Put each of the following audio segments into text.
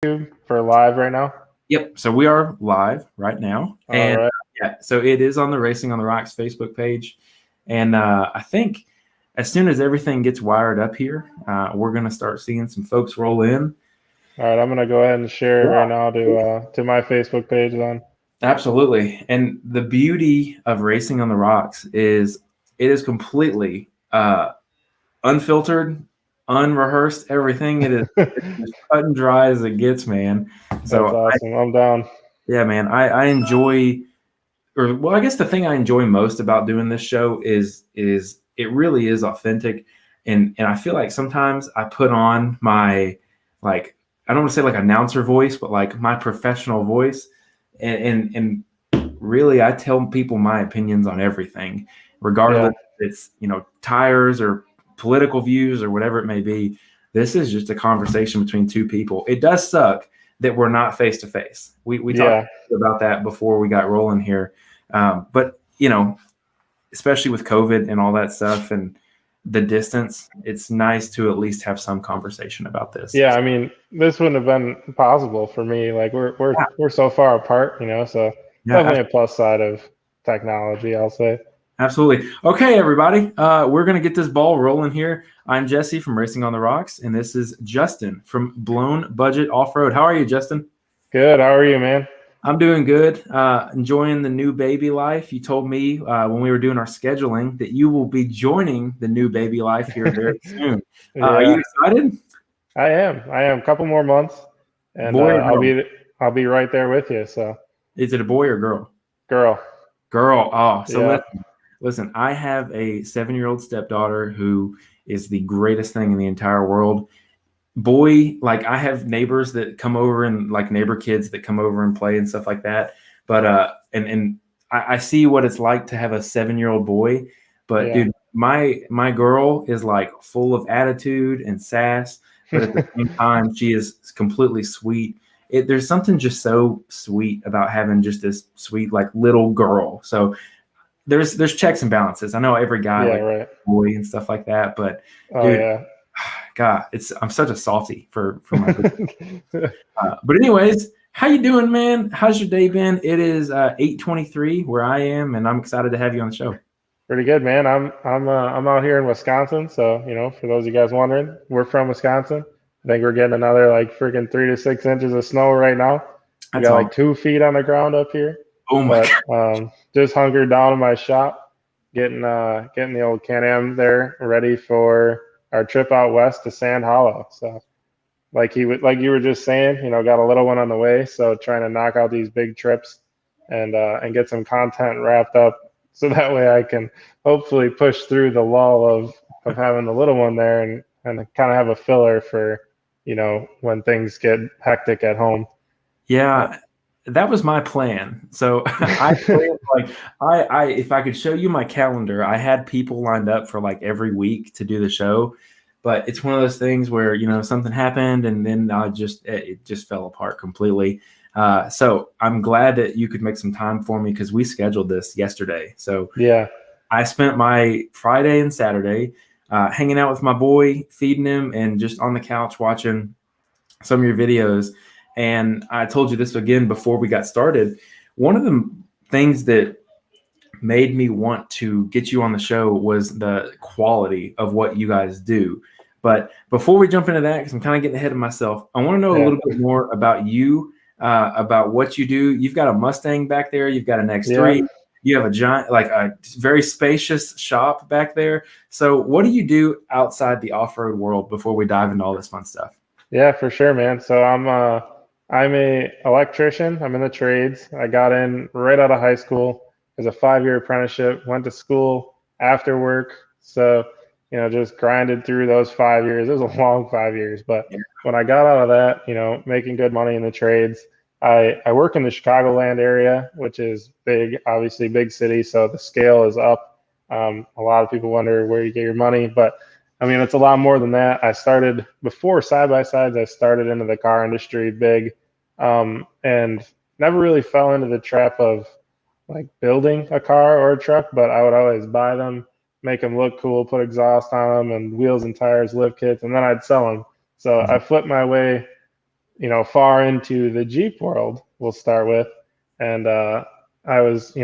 YouTube for live right now? Yep. So we are live right now. All right. Yeah, so it is on the Racing on the Rocks Facebook page. And I think as soon as everything gets wired up here, we're going to start seeing some folks roll in. All right. I'm gonna go ahead and share it right now to my Facebook page then. Absolutely. And the beauty of Racing on the Rocks is it is completely unfiltered, unrehearsed, everything. It is as cut and dry as it gets, man. So That's awesome. I'm down. yeah, man, I enjoy, I guess the thing I enjoy most about doing this show is it really is authentic, and I feel like sometimes I put on my, like, I don't want to say like announcer voice, but like my professional voice, and really I tell people my opinions on everything, regardless if it's tires or political views or whatever it may be. This is just a conversation between two people. It does suck that we're not face to face. We talked about that before we got rolling here. But especially with COVID and all that stuff and the distance, it's nice to at least have some conversation about this. Yeah, I mean, this wouldn't have been possible for me. Like we're so far apart, so definitely a plus side of technology, I'll say. Absolutely. Okay, everybody, we're going to get this ball rolling here. I'm Jesse from Racing on the Rocks, and this is Justin from Blown Budget Offroad. How are you, Justin? Good. How are you, man? I'm doing good. Enjoying the new baby life. You told me when we were doing our scheduling that you will be joining the new baby life here very soon. Are you excited? I am. A couple more months, and I'll be right there with you. So, is it a boy or girl? Girl. Oh, so listen. I have a 7-year-old stepdaughter who is the greatest thing in the entire world. Boy, like I have neighbors that come over and like neighbor kids that come over and play and stuff like that. But and I see what it's like to have a 7-year-old boy. But dude, my girl is like full of attitude and sass, but at the same time, she is completely sweet. There's something just so sweet about having just this sweet like little girl. So there's checks and balances. I know every guy boy and stuff like that, but dude, God, I'm such a salty for my but anyways, how you doing, man? How's your day been? It is 8:23 where I am, and I'm excited to have you on the show. Pretty good, man. I'm out here in Wisconsin, so for those of you guys wondering, we're from Wisconsin. I think we're getting another like freaking 3 to 6 inches of snow right now. We got like 2 feet on the ground up here. Oh my God. Just hunkered down in my shop, getting the old Can-Am there ready for our trip out west to Sand Hollow. So like you were just saying, got a little one on the way. So trying to knock out these big trips and get some content wrapped up so that way I can hopefully push through the lull of having the little one there and kind of have a filler for, when things get hectic at home. Yeah. That was my plan. So I planned, like I if I could show you my calendar, I had people lined up for like every week to do the show, but it's one of those things where something happened and then it just fell apart completely. So I'm glad that you could make some time for me because we scheduled this yesterday. So yeah, I spent my Friday and Saturday hanging out with my boy, feeding him, and just on the couch watching some of your videos. And I told you this again before we got started. One of the things that made me want to get you on the show was the quality of what you guys do. But before we jump into that, because I'm kind of getting ahead of myself, I want to know a little bit more about you, about what you do. You've got a Mustang back there. You've got an X3. You have a giant, like a very spacious shop back there. So what do you do outside the off-road world before we dive into all this fun stuff? Yeah, for sure, man. So I'm a electrician. I'm in the trades. I got in right out of high school as a 5-year apprenticeship, went to school after work. So, just grinded through those 5 years. It was a long 5 years. But when I got out of that, making good money in the trades, I work in the Chicagoland area, which is big, obviously big city. So the scale is up. A lot of people wonder where you get your money, but I mean, it's a lot more than that. I started before side-by-sides. I started into the car industry big, and never really fell into the trap of like building a car or a truck, but I would always buy them, make them look cool, put exhaust on them and wheels and tires, lift kits, and then I'd sell them. So I flipped my way far into the Jeep world, we'll start with. And I was,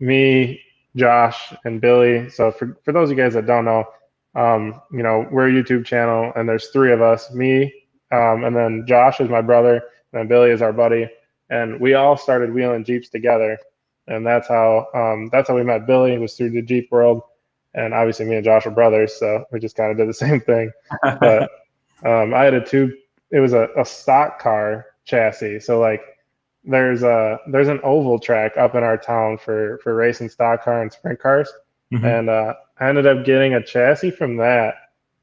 me, Josh, and Billy. So for those of you guys that don't know, we're a YouTube channel, and there's three of us, me, and then Josh is my brother, and then Billy is our buddy, and we all started wheeling Jeeps together, and that's how we met. Billy was through the Jeep world, and obviously me and Josh are brothers, so we just kind of did the same thing. But I had it was a stock car chassis, so like there's an oval track up in our town for racing stock car and sprint cars, and I ended up getting a chassis from that.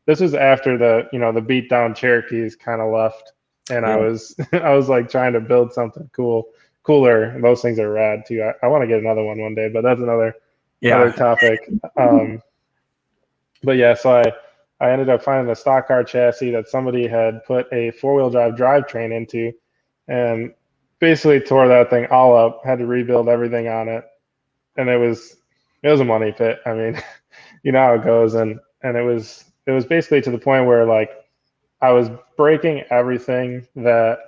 This was after the beat down Cherokees kind of left, and I was I was like trying to build something cooler. Those things are rad too. I want to get another one day, but that's another topic. But yeah, so I ended up finding a stock car chassis that somebody had put a four-wheel drive drivetrain into, and basically tore that thing all up. Had to rebuild everything on it, and it was a money pit. I mean, you know how it goes, and it was basically to the point where like I was breaking everything that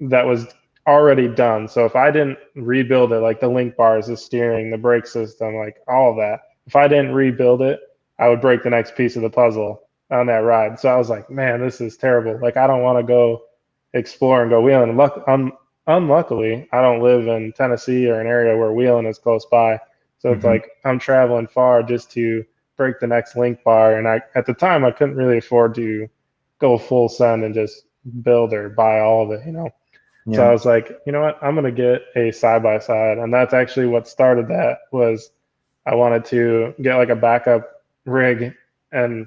was already done. So if I didn't rebuild it, like the link bars, the steering, the brake system, like all of that, if I didn't rebuild it, I would break the next piece of the puzzle on that ride. So I was like, man, this is terrible. Like I don't want to go explore and go wheeling. Unluckily, I don't live in Tennessee or an area where wheeling is close by. So it's like I'm traveling far just to break the next link bar. And at the time, I couldn't really afford to go full send and just build or buy all of it. Yeah. So I was like, you know what, I'm gonna get a side by side, and that's actually what started that. Was I wanted to get like a backup rig, and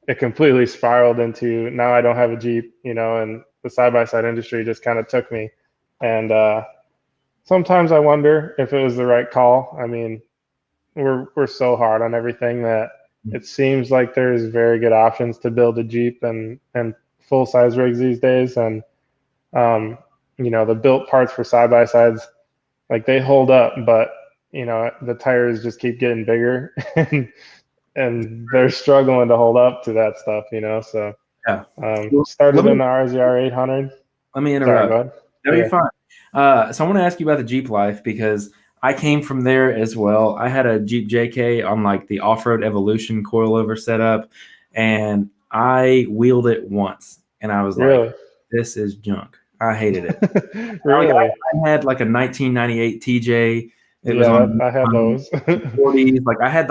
it completely spiraled into now I don't have a Jeep, and the side by side industry just kind of took me. And sometimes I wonder if it was the right call. I mean, we're so hard on everything that it seems like there's very good options to build a Jeep and full size rigs these days. And the built parts for side by sides, like they hold up, but the tires just keep getting bigger and they're struggling to hold up to that stuff. So started in the RZR 800. Let me interrupt. Sorry, go ahead. No, you're fine. So I want to ask you about the Jeep life, because I came from there as well. I had a Jeep JK on like the Offroad Evolution coilover setup, and I wheeled it once, and I was like, this is junk. I hated it. Really? I had like a 1998 TJ. It was I had those 40s. Like I had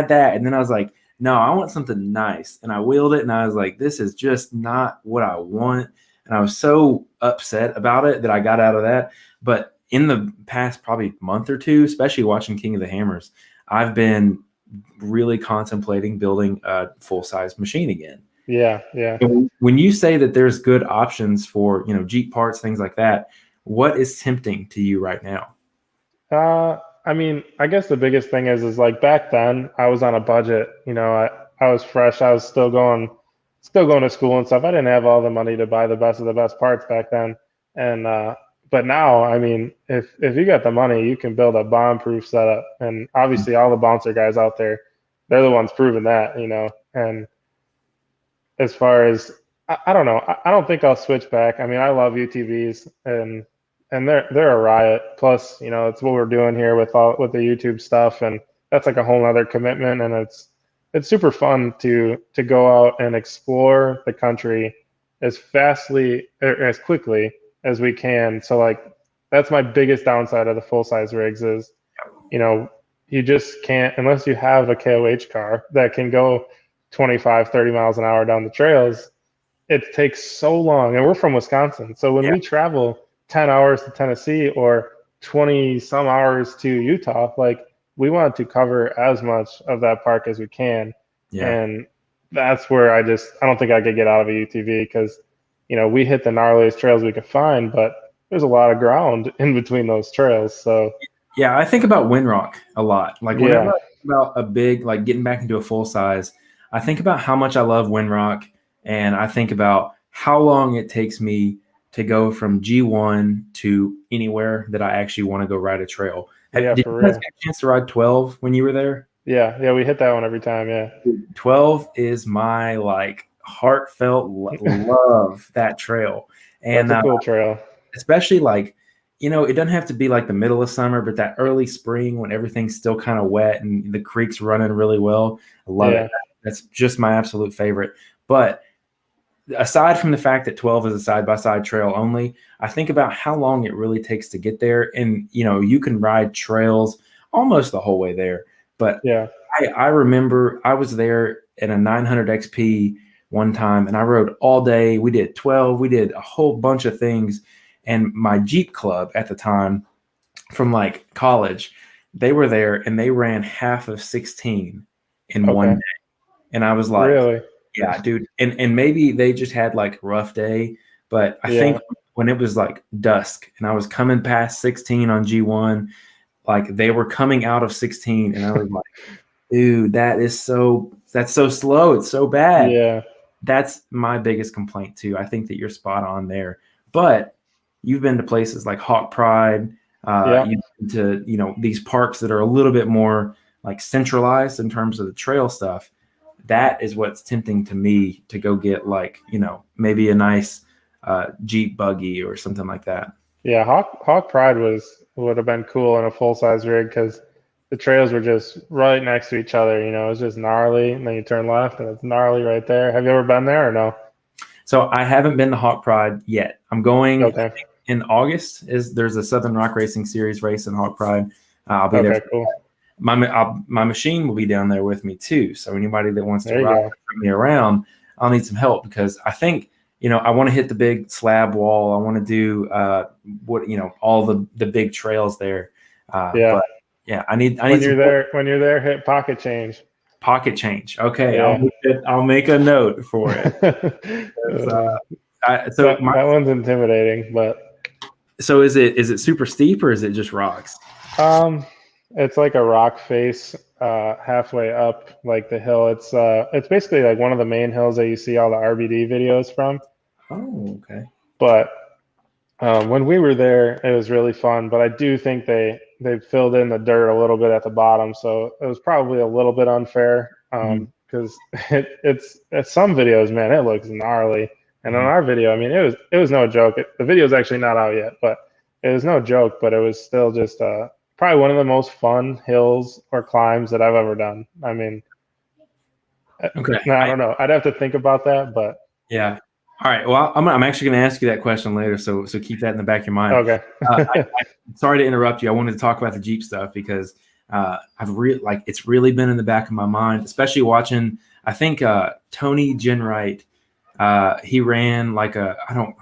that, and then I was like, no, I want something nice. And I wheeled it, and I was like, this is just not what I want. And I was so upset about it that I got out of that. But in the past probably month or two, especially watching King of the Hammers, I've been really contemplating building a full-size machine again. Yeah. And when you say that there's good options for, Jeep parts, things like that, what is tempting to you right now? I mean, I guess the biggest thing is like back then I was on a budget. I was fresh. I was still going to school and stuff. I didn't have all the money to buy the best of the best parts back then. And but now, I mean, if you got the money, you can build a bomb-proof setup. And obviously, all the bouncer guys out there, they're the ones proving that. And as far as I don't know, I don't think I'll switch back. I mean, I love UTVs, and they're a riot. Plus, it's what we're doing here with the YouTube stuff, and that's like a whole other commitment. And it's super fun to go out and explore the country as quickly as we can. So like that's my biggest downside of the full size rigs is, you just can't, unless you have a KOH car that can go 25, 30 miles an hour down the trails. It takes so long. And we're from Wisconsin. So when we travel 10 hours to Tennessee or 20 some hours to Utah, like we want to cover as much of that park as we can. Yeah. And that's where I don't think I could get out of a UTV because, we hit the gnarliest trails we could find, but there's a lot of ground in between those trails. So yeah, I think about Windrock a lot. Like whenever I think about a big, like getting back into a full size, I think about how much I love Windrock, and I think about how long it takes me to go from G1 to anywhere that I actually want to go ride a trail. Did you guys get a chance to ride 12 when you were there? Yeah, we hit that one every time, yeah. 12 is my like heartfelt love that trail. And That's a cool trail. especially like, you know, it doesn't have to be like the middle of summer, but that early spring when everything's still kind of wet and the creek's running really well. I love it. That's just my absolute favorite. But aside from the fact that 12 is a side-by-side trail only, I think about how long it really takes to get there. And, you know, you can ride trails almost the whole way there. But I remember I was there in a 900 XP one time, and I rode all day. We did 12. We did a whole bunch of things. And my Jeep club at the time from like college, they were there and they ran half of 16 in one day. And I was like, really? Yeah, dude. And maybe they just had like a rough day, but I think when it was like dusk and I was coming past 16 on G1, like they were coming out of 16 and I was like, dude, that's so slow. It's so bad. Yeah. That's my biggest complaint too. I think that you're spot on there. But you've been to places like Hawk Pride, you've been to, you know, these parks that are a little bit more like centralized in terms of the trail stuff. That is what's tempting to me to go get, like, you know, maybe a nice Jeep buggy or something like that. Yeah, Hawk Pride would have been cool in a full size rig because the trails were just right next to each other. You know, it was just gnarly, and then you turn left, and it's gnarly right there. Have you ever been there or no? So I haven't been to Hawk Pride yet. I'm going in August. There's a Southern Rock Racing Series race in Hawk Pride. I'll be there. Cool. My machine will be down there with me too. So anybody that wants to ride me around, I'll need some help because I think, you know, I want to hit the big slab wall. I want to do all the big trails there. But yeah, I need when you're there, hit Pocket Change. Pocket Change. Okay, I'll make a note for it. That one's intimidating, but so is it super steep or is it just rocks? It's like a rock face halfway up like the hill. It's basically like one of the main hills that you see all the RBD videos from. Oh, okay. But when we were there, it was really fun. But I do think they filled in the dirt a little bit at the bottom, so it was probably a little bit unfair. Because it's some videos, man, it looks gnarly. And on our video, I mean, it was no joke. The video's actually not out yet, but it was no joke. But it was still just probably one of the most fun hills or climbs that I've ever done. I mean, I don't know. I'd have to think about that, but yeah. All right. Well, I'm actually going to ask you that question later, so keep that in the back of your mind. Okay. Sorry to interrupt you. I wanted to talk about the Jeep stuff because it's really been in the back of my mind, especially watching. I think Tony Genwright, he ran like I don't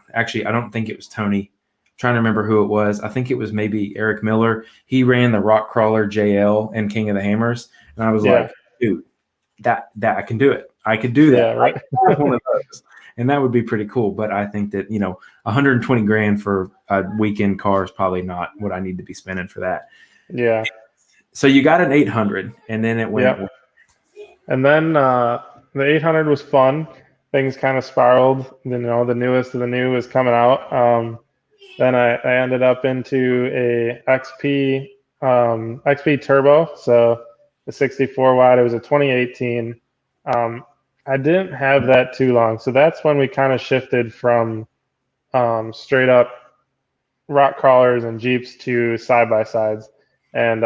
think it was Tony. I'm trying to remember who it was. I think it was maybe Eric Miller. He ran the Rock Crawler JL and King of the Hammers, and I was like, dude, that I can do it. I could do that. Yeah, right. I one of those. And that would be pretty cool. But I think that, you know, $120,000 for a weekend car is probably not what I need to be spending for that. Yeah. So you got an 800 and then it went. Yep. And then the 800 was fun. Things kind of spiraled. You know, the newest of the new was coming out. Then I ended up into a XP Turbo. So the 64 wide, it was a 2018. I didn't have that too long. So that's when we kind of shifted from straight up rock crawlers and Jeeps to side-by-sides. And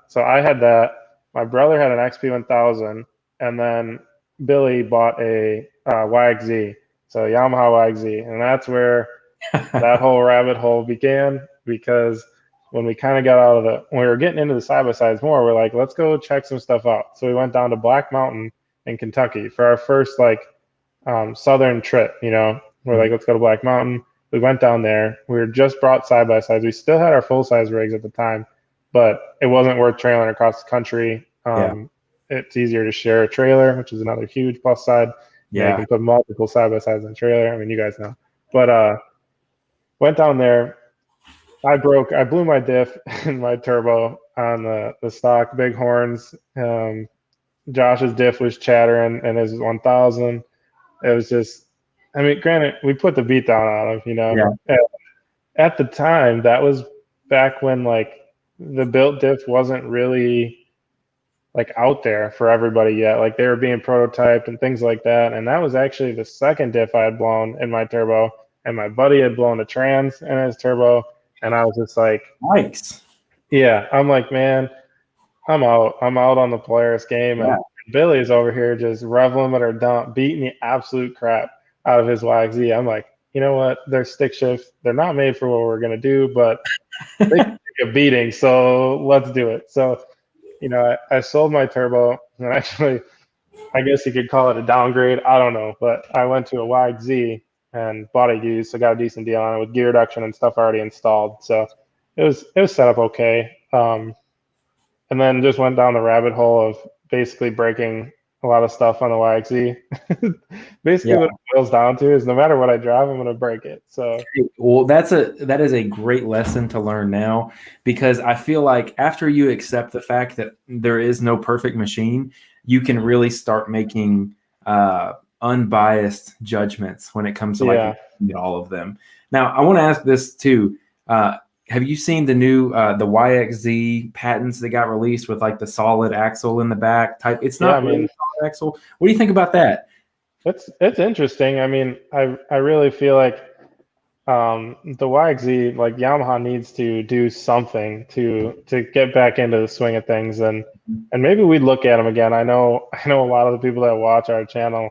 so I had that. My brother had an XP1000, and then Billy bought a YXZ, so Yamaha YXZ. And that's where that whole rabbit hole began, because when we kind of got out of when we were getting into the side-by-sides more, we're like, let's go check some stuff out. So we went down to Black Mountain in Kentucky for our first southern trip. You know, we're like, let's go to Black Mountain. We went down there. We were just brought side by sides. We still had our full size rigs at the time, but it wasn't worth trailing across the country. It's easier to share a trailer, which is another huge plus side. Yeah, you can put multiple side by sides in a trailer. I mean, you guys know. But went down there. I blew my diff in my turbo on the stock big horns. Josh's diff was chattering and his 1000. It was just, I mean, granted, we put the beat down on him, you know. Yeah. At the time, that was back when the built diff wasn't really like out there for everybody yet. Like they were being prototyped and things like that. And that was actually the second diff I had blown in my turbo, and my buddy had blown a trans in his turbo, and I was just like, Nice. yeah, I'm like, man, I'm out. I'm out on the Polaris game, Yeah. and Billy's over here just rev limiter dump, beating the absolute crap out of his YXZ. I'm like, you know what? They're stick shifts. They're not made for what we're gonna do, but they can take a beating, so let's do it. So, I sold my turbo, and actually, I guess you could call it a downgrade. I don't know, but I went to a YXZ and bought it used, so got a decent deal on it with gear reduction and stuff already installed. So it was set up okay. And then just went down the rabbit hole of basically breaking a lot of stuff on the YXZ. Basically, Yeah. what it boils down to is no matter what I drive, I'm going to break it. So, well, that is a great lesson to learn now, because I feel like after you accept the fact that there is no perfect machine, you can really start making unbiased judgments when it comes to yeah. all of them. Now, I want to ask this too. Have you seen the new the YXZ patents that got released with like the solid axle in the back type? It's not really a solid axle. What do you think about that? It's interesting. I mean, I really feel like the YXZ, like Yamaha needs to do something to get back into the swing of things, and maybe we'd look at them again. I know a lot of the people that watch our channel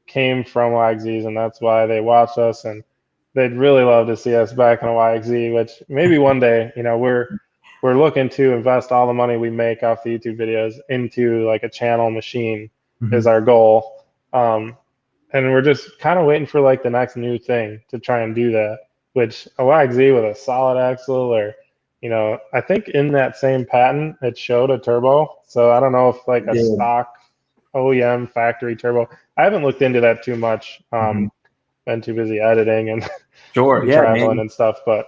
came from YXZs, and that's why they watch us, and they'd really love to see us back in a YXZ, which maybe one day, we're looking to invest all the money we make off the YouTube videos into like a channel machine is our goal. And we're just kind of waiting for like the next new thing to try and do that, which a YXZ with a solid axle, or, I think in that same patent, it showed a turbo. So I don't know if like a stock OEM factory turbo. I haven't looked into that too much. Been too busy editing and, and traveling and stuff, but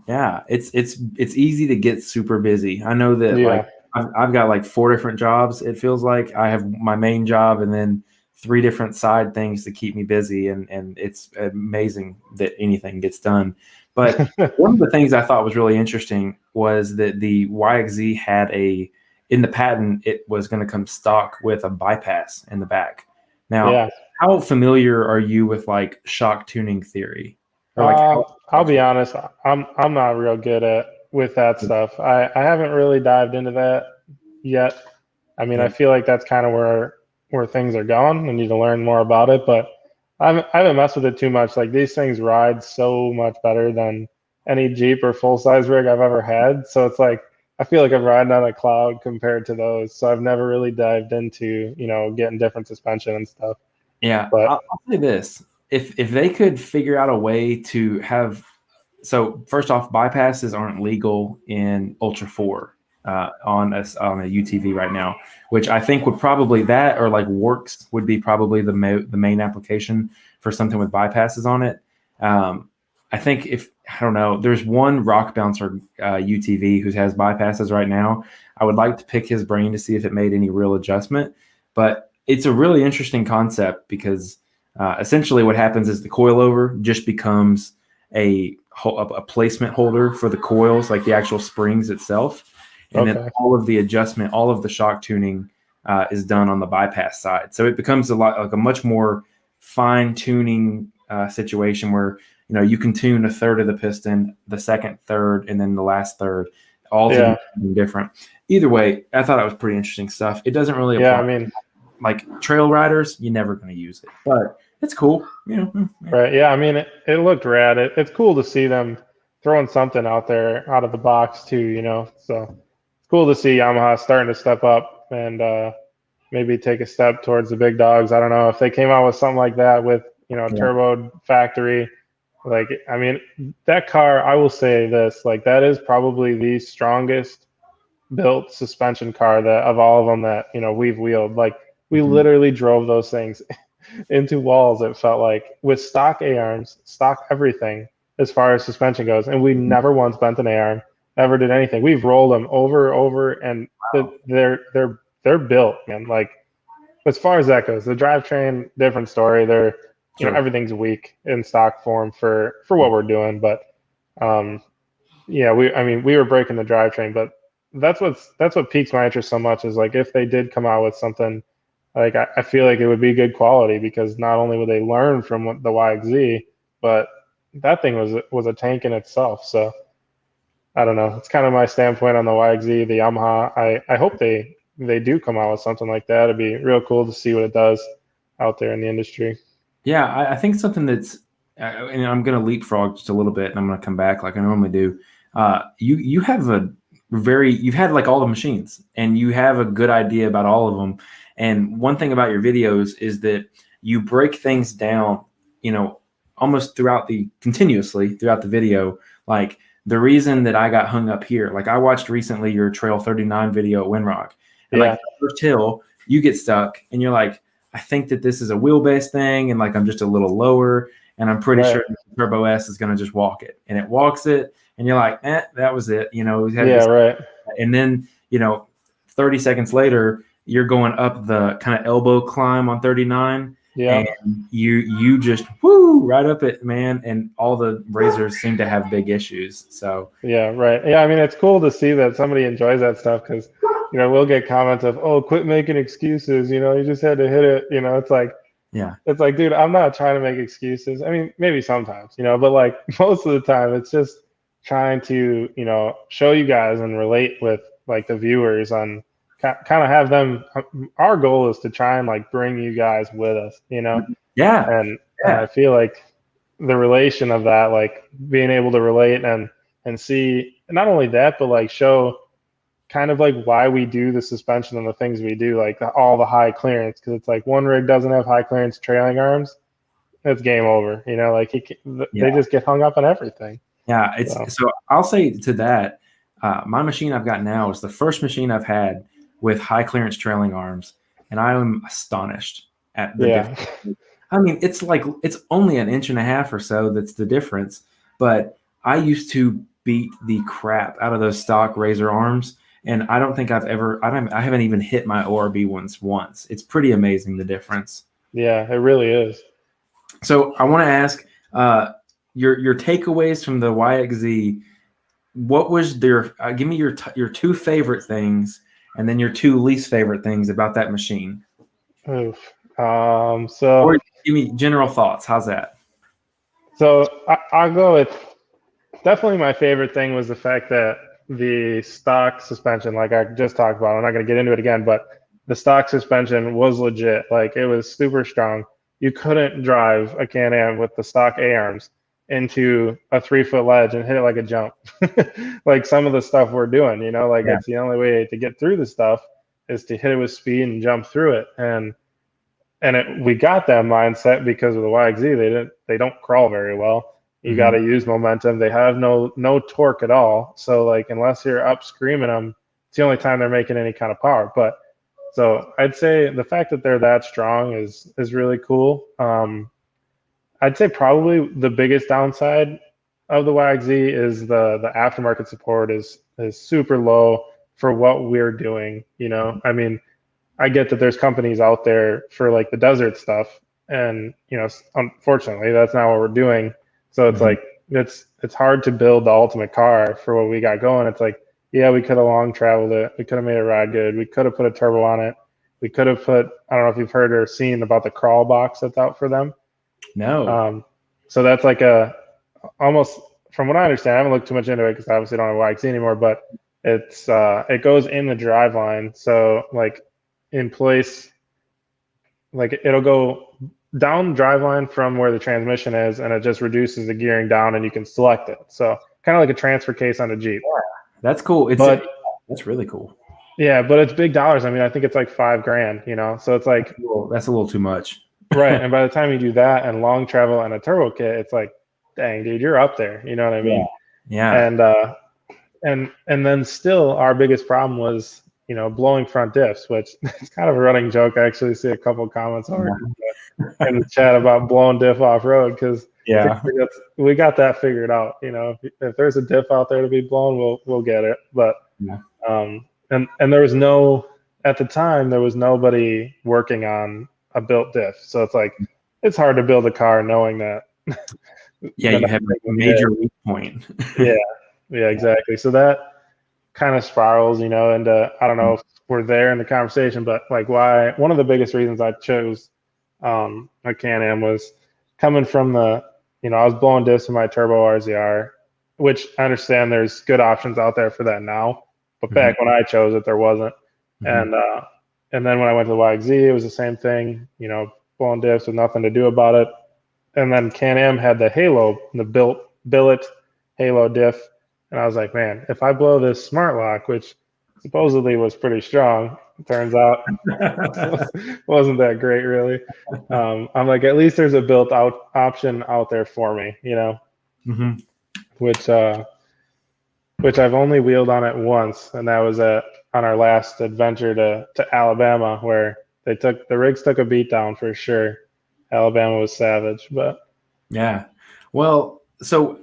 yeah, it's easy to get super busy. I know that like I've got like 4 different jobs. It feels like I have my main job and then 3 different side things to keep me busy, and it's amazing that anything gets done. But one of the things I thought was really interesting was that the YXZ had in the patent, it was going to come stock with a bypass in the back. Now, how familiar are you with like shock tuning theory? Or like I'll be honest, I'm not real good with that stuff. I haven't really dived into that yet. I mean, I feel like that's kind of where things are going. I need to learn more about it, but I haven't messed with it too much. Like these things ride so much better than any Jeep or full size rig I've ever had. So it's like I feel like I'm riding on a cloud compared to those. So I've never really dived into, getting different suspension and stuff. Yeah, but I'll say this: if they could figure out a way to have, so first off, bypasses aren't legal in Ultra 4 on a UTV right now, which I think would probably that or like Works would be probably the main application for something with bypasses on it. I think I don't know, there's one rock bouncer UTV who has bypasses right now. I would like to pick his brain to see if it made any real adjustment, but it's a really interesting concept because essentially what happens is the coilover just becomes a placement holder for the coils, like the actual springs itself. And then all of the adjustment, all of the shock tuning is done on the bypass side. So it becomes a much more fine tuning situation where, you can tune a third of the piston, the second third, and then the last third, all to do something different. Either way, I thought it was pretty interesting stuff. It doesn't really apply. Yeah, I mean, like trail riders, you're never going to use it, but it's cool. Right. Yeah. I mean, it looked rad. It's cool to see them throwing something out there out of the box too, so it's cool to see Yamaha starting to step up and maybe take a step towards the big dogs. I don't know if they came out with something like that with, turbo factory. Like, I mean, that car, I will say this, like that is probably the strongest built suspension car that of all of them that, we've wheeled. Like we literally drove those things into walls, it felt like, with stock A-arms, stock everything as far as suspension goes. And we never once bent an A-arm, never did anything. We've rolled them over, and they're built, man. Like as far as that goes, the drivetrain, different story. They're, everything's weak in stock form for what we're doing. But yeah, we were breaking the drivetrain, but that's what piques my interest so much is like if they did come out with something like I feel like it would be good quality because not only would they learn from the YXZ, but that thing was a tank in itself. So I don't know. It's kind of my standpoint on the YXZ, the Yamaha. I hope they do come out with something like that. It'd be real cool to see what it does out there in the industry. Yeah, I think something that's, and I'm going to leapfrog just a little bit, and I'm going to come back like I normally do. You have you've had like all the machines, and you have a good idea about all of them. And one thing about your videos is that you break things down, almost continuously throughout the video. Like the reason that I got hung up here, like I watched recently your Trail 39 video at Windrock, and like the first hill, you get stuck, and you're like, I think that this is a wheelbase thing, and like I'm just a little lower, and I'm pretty sure the Turbo S is going to just walk it, and it walks it, and you're like, that was it, right. And then 30 seconds later, you're going up the kind of elbow climb on 39, and you just right up it, man. And all the razors seem to have big issues. So right. I mean, it's cool to see that somebody enjoys that stuff because we'll get comments of, oh, quit making excuses. You just had to hit it. It's like, it's like, dude, I'm not trying to make excuses. I mean, maybe sometimes, but like most of the time, it's just trying to, show you guys and relate with like the viewers on kind of have them. Our goal is to try and like bring you guys with us, And I feel like the relation of that, like being able to relate and see not only that, but like show kind of like why we do the suspension and the things we do, like all the high clearance, because it's like one rig doesn't have high clearance trailing arms, it's game over. Like they just get hung up on everything. Yeah, so I'll say to that, my machine I've got now is the first machine I've had with high clearance trailing arms, and I am astonished at the difference. I mean, it's only an inch and a half or so that's the difference, but I used to beat the crap out of those stock razor arms, and I don't think I haven't even hit my ORB ones once. It's pretty amazing the difference. Yeah, it really is. So I want to ask your takeaways from the YXZ. What was give me your two favorite things, and then your two least favorite things about that machine. Oof. Or give me general thoughts. How's that? So I'll go with definitely my favorite thing was the fact that the stock suspension, like I just talked about, I'm not going to get into it again, but the stock suspension was legit. Like it was super strong. You couldn't drive a Can-Am with the stock A-arms into a 3-foot ledge and hit it like a jump. Like some of the stuff we're doing, it's the only way to get through the stuff is to hit it with speed and jump through it. And we got that mindset because of the YXZ. They don't crawl very well. You got to use momentum. They have no torque at all. So like unless you're up screaming them, it's the only time they're making any kind of power. But so I'd say the fact that they're that strong is really cool. I'd say probably the biggest downside of the YXZ is the aftermarket support is super low for what we're doing. I mean, I get that there's companies out there for like the desert stuff, and unfortunately that's not what we're doing. So it's like it's hard to build the ultimate car for what we got going. It's like, yeah, we could have long traveled it. We could have made it ride good. We could have put a turbo on it. We could have put, I don't know if you've heard or seen about the crawl box that's out for them. No. So that's like almost, from what I understand, I haven't looked too much into it because I obviously don't have YXZ anymore, but it goes in the drive line. So like in place, like it'll go down drive line from where the transmission is, and it just reduces the gearing down and you can select it. So kind of like a transfer case on a Jeep. Yeah, that's cool. That's really cool. Yeah, but it's big dollars. I mean, I think it's like $5,000, so it's like that's a little too much. Right. And by the time you do that and long travel and a turbo kit, it's like, dang, dude, you're up there. You know what I mean? Yeah. And then still our biggest problem was, blowing front diffs, which it's kind of a running joke. I actually see a couple of comments in the chat about blowing diff off road because we got that figured out. If there's a diff out there to be blown, we'll get it. But and there was at the time there was nobody working on a built diff. So it's like, it's hard to build a car knowing that. Yeah, you have a major weak point. Yeah, exactly. So kind of spirals, into, I don't know if we're there in the conversation, but like why one of the biggest reasons I chose a Can-Am was coming from I was blowing diffs in my turbo RZR, which I understand there's good options out there for that now, but Mm-hmm. back when I chose it, there wasn't. Mm-hmm. And then when I went to the YXZ, it was the same thing, blowing diffs with nothing to do about it. And then Can-Am had the Halo, the billet Halo diff, and I was like, man, if I blow this smart lock, which supposedly was pretty strong, it turns out wasn't that great really. I'm like, at least there's a built out option out there for me, Mm-hmm. which which I've only wheeled on it once, and that was on our last adventure to Alabama, where the rigs took a beat down for sure. Alabama was savage, but Yeah. Well, so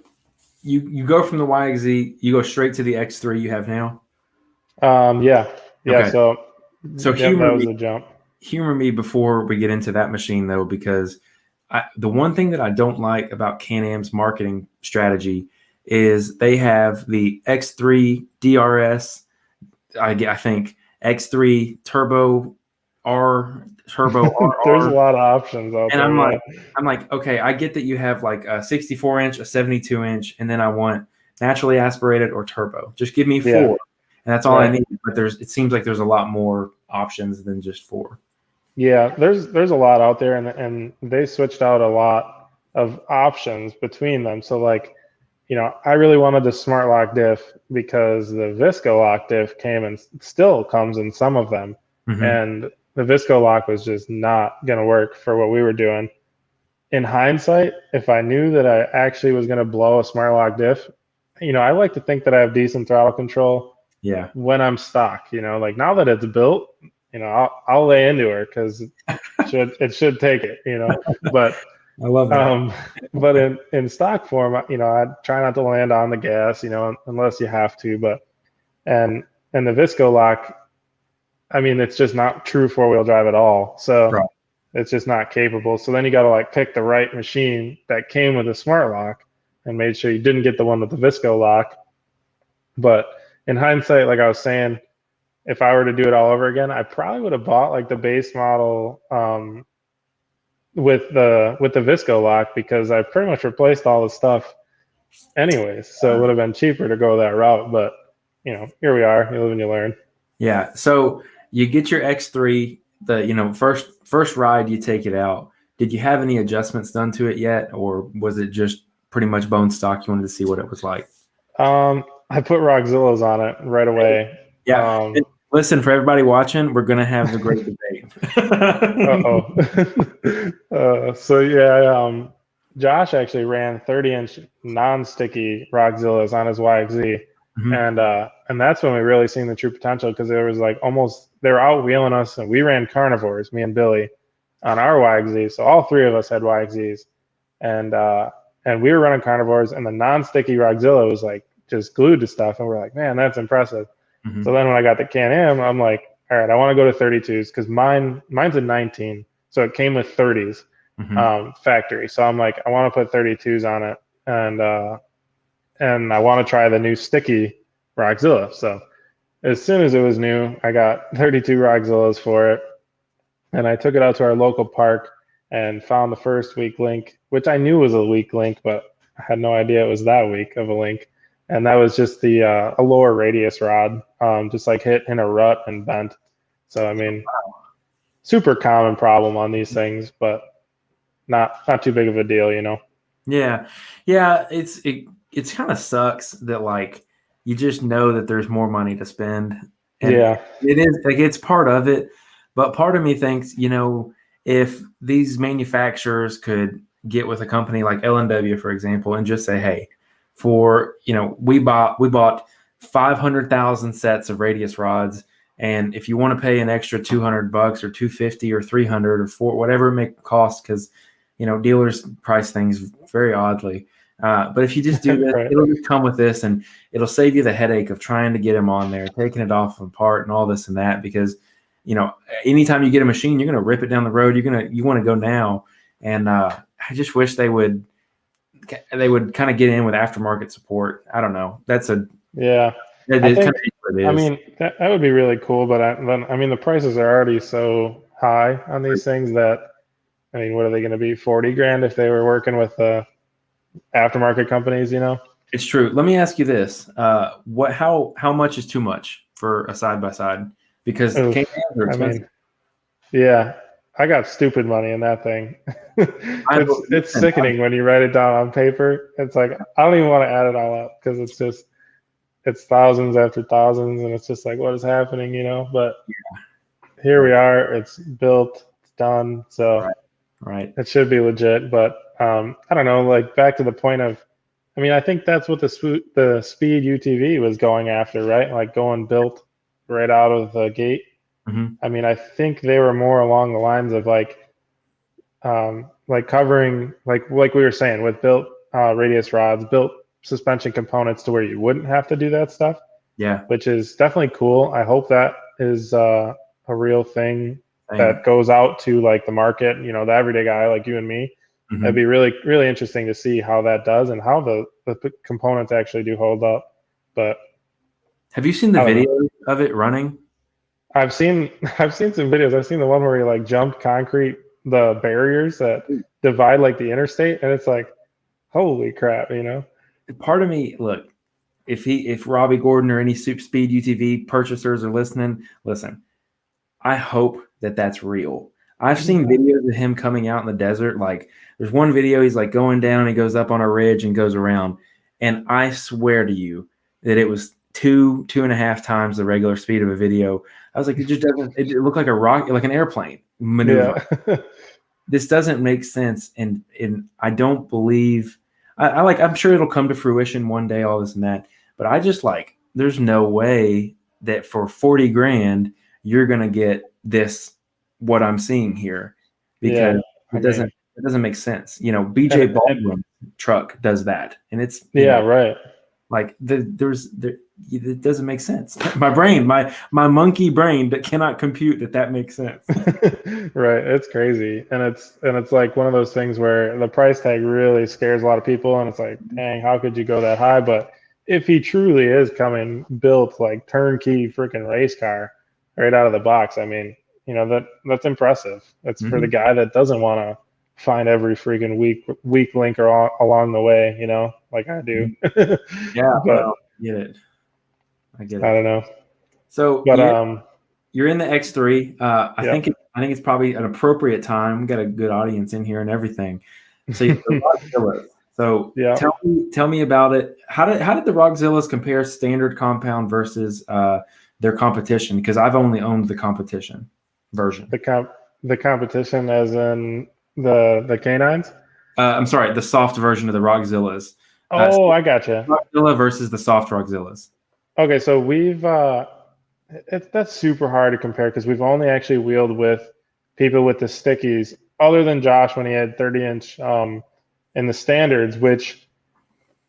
you go from the YXZ, you go straight to the X3 you have now. Yeah. Okay. So yep, that was me. the jump. Humor me before we get into that machine though, because the one thing that I don't like about Can-Am's marketing strategy is they have the X3 DRS, I think X3 Turbo R, Turbo There's a RR. lot of options out And there. Yeah. I'm like, okay, I get that you have like a 64 inch, a 72 inch, and then I want naturally aspirated or turbo. Just give me Yeah. four, and that's all I Right. need. But it seems like there's a lot more options than just four. Yeah, there's a lot out there, and they switched out a lot of options between them. So like, I really wanted the smart lock diff because the Visco lock diff came and still comes in some of them, Mm-hmm. and the Visco lock was just not gonna work for what we were doing. In hindsight, if I knew that I actually was gonna blow a smart lock diff, I like to think that I have decent throttle control Yeah. when I'm stock, like now that it's built, I'll lay into her because it should take it, but I love that. but in stock form, I try not to land on the gas, unless you have to, but and the Visco lock, I mean, it's just not true four-wheel drive at all, so Right. it's just not capable. So then you got to like pick the right machine that came with a smart lock and made sure you didn't get the one with the Visco lock. But in hindsight, like I was saying, if I were to do it all over again, I probably would have bought like the base model with the Visco lock because I pretty much replaced all the stuff anyways. So it would have been cheaper to go that route. But here we are. You live and you learn. Yeah. So you get your X3, the first ride you take it out. Did you have any adjustments done to it yet, or was it just pretty much bone stock? You wanted to see what it was like. I put Roxillas on it right away. Yeah. Listen, for everybody watching, we're gonna have the great debate. So yeah, Josh actually ran 30-inch non-sticky Roxillas on his YXZ, and that's when we really seen the true potential because there was like they were out wheeling us, and we ran carnivores, me and Billy, on our YXZ. So all three of us had YXZs, and we were running carnivores, and the non-sticky Roxilla was like just glued to stuff, and we're like, man, that's impressive. Mm-hmm. So then when I got the Can-Am, I'm like, all right, I want to go to 32s because mine's a 19, so it came with 30s factory. So I'm like, I want to put 32s on it, and I want to try the new sticky Roxilla. So as soon as it was new, I got 32 Roxillas for it, and I took it out to our local park and found the first weak link, which I knew was a weak link, but I had no idea it was that weak of a link. And that was just a lower radius rod, just like hit in a rut and bent. So I mean, super common problem on these things, but not too big of a deal, Yeah, yeah. It's kind of sucks that like you just know that there's more money to spend, and yeah, it is like it's part of it. But part of me thinks, if these manufacturers could get with a company like L&W, for example, and just say, hey, we bought 500,000 sets of radius rods, and if you want to pay an extra $200 or $250 or $300 or $400, whatever it may cost, because dealers price things very oddly. But if you just do this, right. It'll just come with this, and it'll save you the headache of trying to get them on there, taking it off and part, and all this and that. Because anytime you get a machine, you're going to rip it down the road. You want to go now, and I just wish they would kind of get in with aftermarket support. I don't know. Yeah. It's kind of it I is. mean, that would be really cool, but I mean, the prices are already so high on these things that, I mean, what are they going to be? 40 grand if they were working with aftermarket companies, you know? It's true. Let me ask you this: how much is too much for a side by side? Because Oof. K-Tams are I expensive. mean, yeah, I got stupid money in that thing. It's Listen, sickening when you write it down on paper. It's like I don't even want to add it all up because it's thousands after thousands, and it's just like what is happening, you know? But here we right, are. It's built, it's done, so right, right. it should be legit. But I don't know. Like back to the point of, I mean, I think that's what the Speed UTV was going after, right? Like going built right out of the gate. Hmm. I mean, I think they were more along the lines of like covering like we were saying with built radius rods, built suspension components to where you wouldn't have to do that stuff, Yeah, which is definitely cool. I hope that is a real thing that same. goes out to like the market, you know, the everyday guy like you and me. It'd Hmm. be really interesting to see how that does and how the components actually do hold up. But Have you seen the I don't know. video of it running? I've seen I've seen some videos. I've seen the one where he like jumped concrete the barriers that divide like the interstate, and it's like, holy crap, you know? Part of me, look, if Robbie Gordon or any Super Speed UTV purchasers are listening, listen. I hope that that's real. I've seen Yeah, videos of him coming out in the desert. Like there's one video he's like going down, he goes up on a ridge and goes around. And I swear to you that it was two and a half times the regular speed of a video. I was like, it just doesn't, it looked like a rocket, like an airplane maneuver. yeah, This doesn't make sense. And I don't believe I like I'm sure it'll come to fruition one day, all this and that. But I just like there's no way that for 40 grand you're gonna get this what I'm seeing here yeah. because I mean, it doesn't make sense. You know, BJ and Baldwin truck does that. And it's, you yeah, know, right. like it doesn't make sense. My brain, my monkey brain that cannot compute that makes sense. Right, it's crazy, and it's like one of those things where the price tag really scares a lot of people, and it's like, dang, how could you go that high? But if he truly is coming built like turnkey freaking race car right out of the box, I mean, you know that's impressive. It's for the Mhm. guy that doesn't want to find every freaking weak link along the way, you know, like I do. Mhm. Yeah, But well, I get it. I get I it. don't know. So But you're in the X3. yep. I think it's probably an appropriate time. We got a good audience in here and everything. So the Rockzillas. So Yeah. tell me about it. How did the Rockzillas compare standard compound versus their competition? Because I've only owned the competition version. The competition as in the canines. I'm sorry, the soft version of the Rockzillas. Oh, I gotcha. Rockzilla versus the soft Rockzillas. Okay, so we've that's super hard to compare because we've only actually wheeled with people with the stickies, other than Josh when he had 30-inch in the standards, which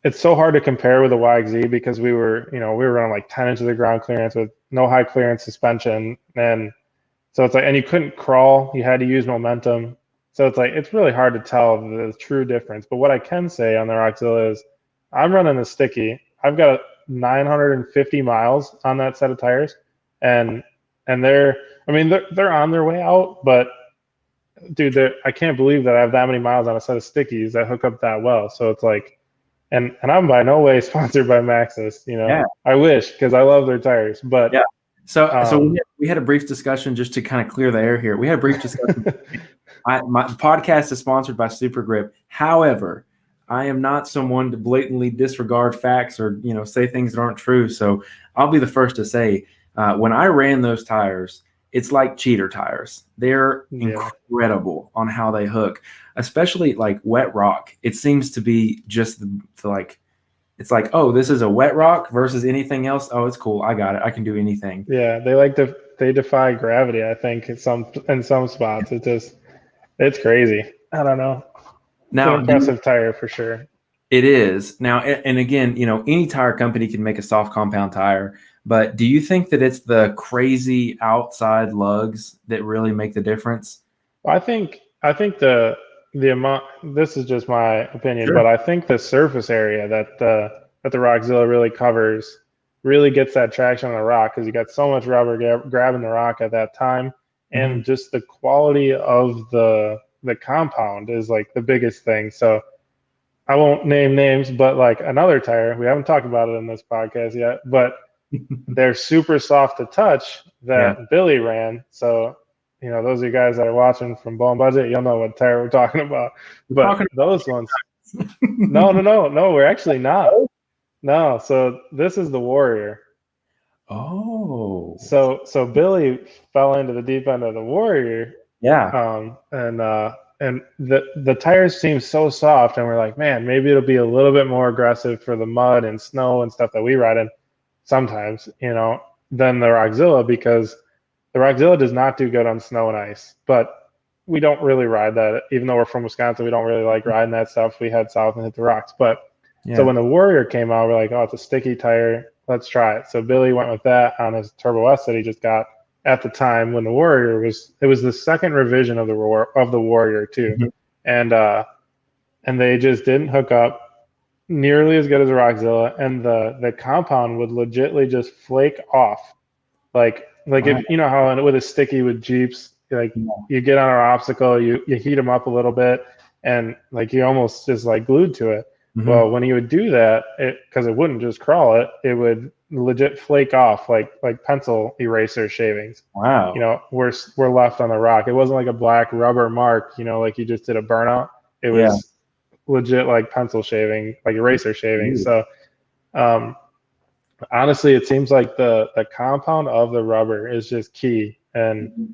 it's so hard to compare with the YXZ because we were running like 10 inches of ground clearance with no high clearance suspension, and so it's like, and you couldn't crawl, you had to use momentum. So it's like, it's really hard to tell the true difference. But what I can say on the Rockzilla is I'm running a sticky. I've got 950 miles on that set of tires. And, and I mean, they're on their way out, but dude, I can't believe that I have that many miles on a set of stickies that hook up that well. So it's like, and I'm by no way sponsored by Maxxis, you know, Yeah. I wish because I love their tires, but, Yeah. So um, we had a brief discussion just to kind of clear the air here. We had a brief discussion. My podcast is sponsored by Super Grip. However, I am not someone to blatantly disregard facts or say things that aren't true. So I'll be the first to say when I ran those tires, it's like cheater tires. They're yeah. incredible on how they hook, especially like wet rock. It seems to be just like it's like, oh, this is a wet rock versus anything else. Oh, it's cool. I got it. I can do anything. Yeah, they defy gravity, I think, in some spots. It's crazy. I don't know. It's an Now, impressive tire for sure. it is. Now, and again, any tire company can make a soft compound tire, but do you think that it's the crazy outside lugs that really make the difference? I think the amount, this is just my opinion, Sure. but I think the surface area that the Rockzilla really covers really gets that traction on the rock because you got so much rubber grabbing the rock at that time, and just the quality of the compound is like the biggest thing. So I won't name names, but like another tire, we haven't talked about it in this podcast yet, but they're super soft to touch Yeah. that Billy ran. So, those of you guys that are watching from Bone Budget, you'll know what tire we're talking about. But those ones, no, we're actually not. No, so this is the Warrior. Oh. So Billy fell into the deep end of the Warrior. Yeah. And the tires seem so soft, and we're like, man, maybe it'll be a little bit more aggressive for the mud and snow and stuff that we ride in sometimes, than the Rockzilla, because the Rockzilla does not do good on snow and ice. But we don't really ride that, even though we're from Wisconsin. We don't really like riding that stuff. We head south and hit the rocks. But so when the Warrior came out, we're like, oh, it's a sticky tire. Let's try it. So Billy went with that on his Turbo S that he just got at the time when the Warrior was the second revision of the Warrior too, and they just didn't hook up nearly as good as a Rockzilla, and the compound would legitly just flake off, like if you know how with a sticky with Jeeps, like you get on an obstacle, you heat them up a little bit, and like you almost just like glued to it. Well, when you would do that, because it wouldn't just crawl it would legit flake off like pencil eraser shavings. Wow. We're left on the rock. It wasn't like a black rubber mark, like you just did a burnout. It was legit like pencil shaving, like eraser shaving. So honestly, it seems like the compound of the rubber is just key. And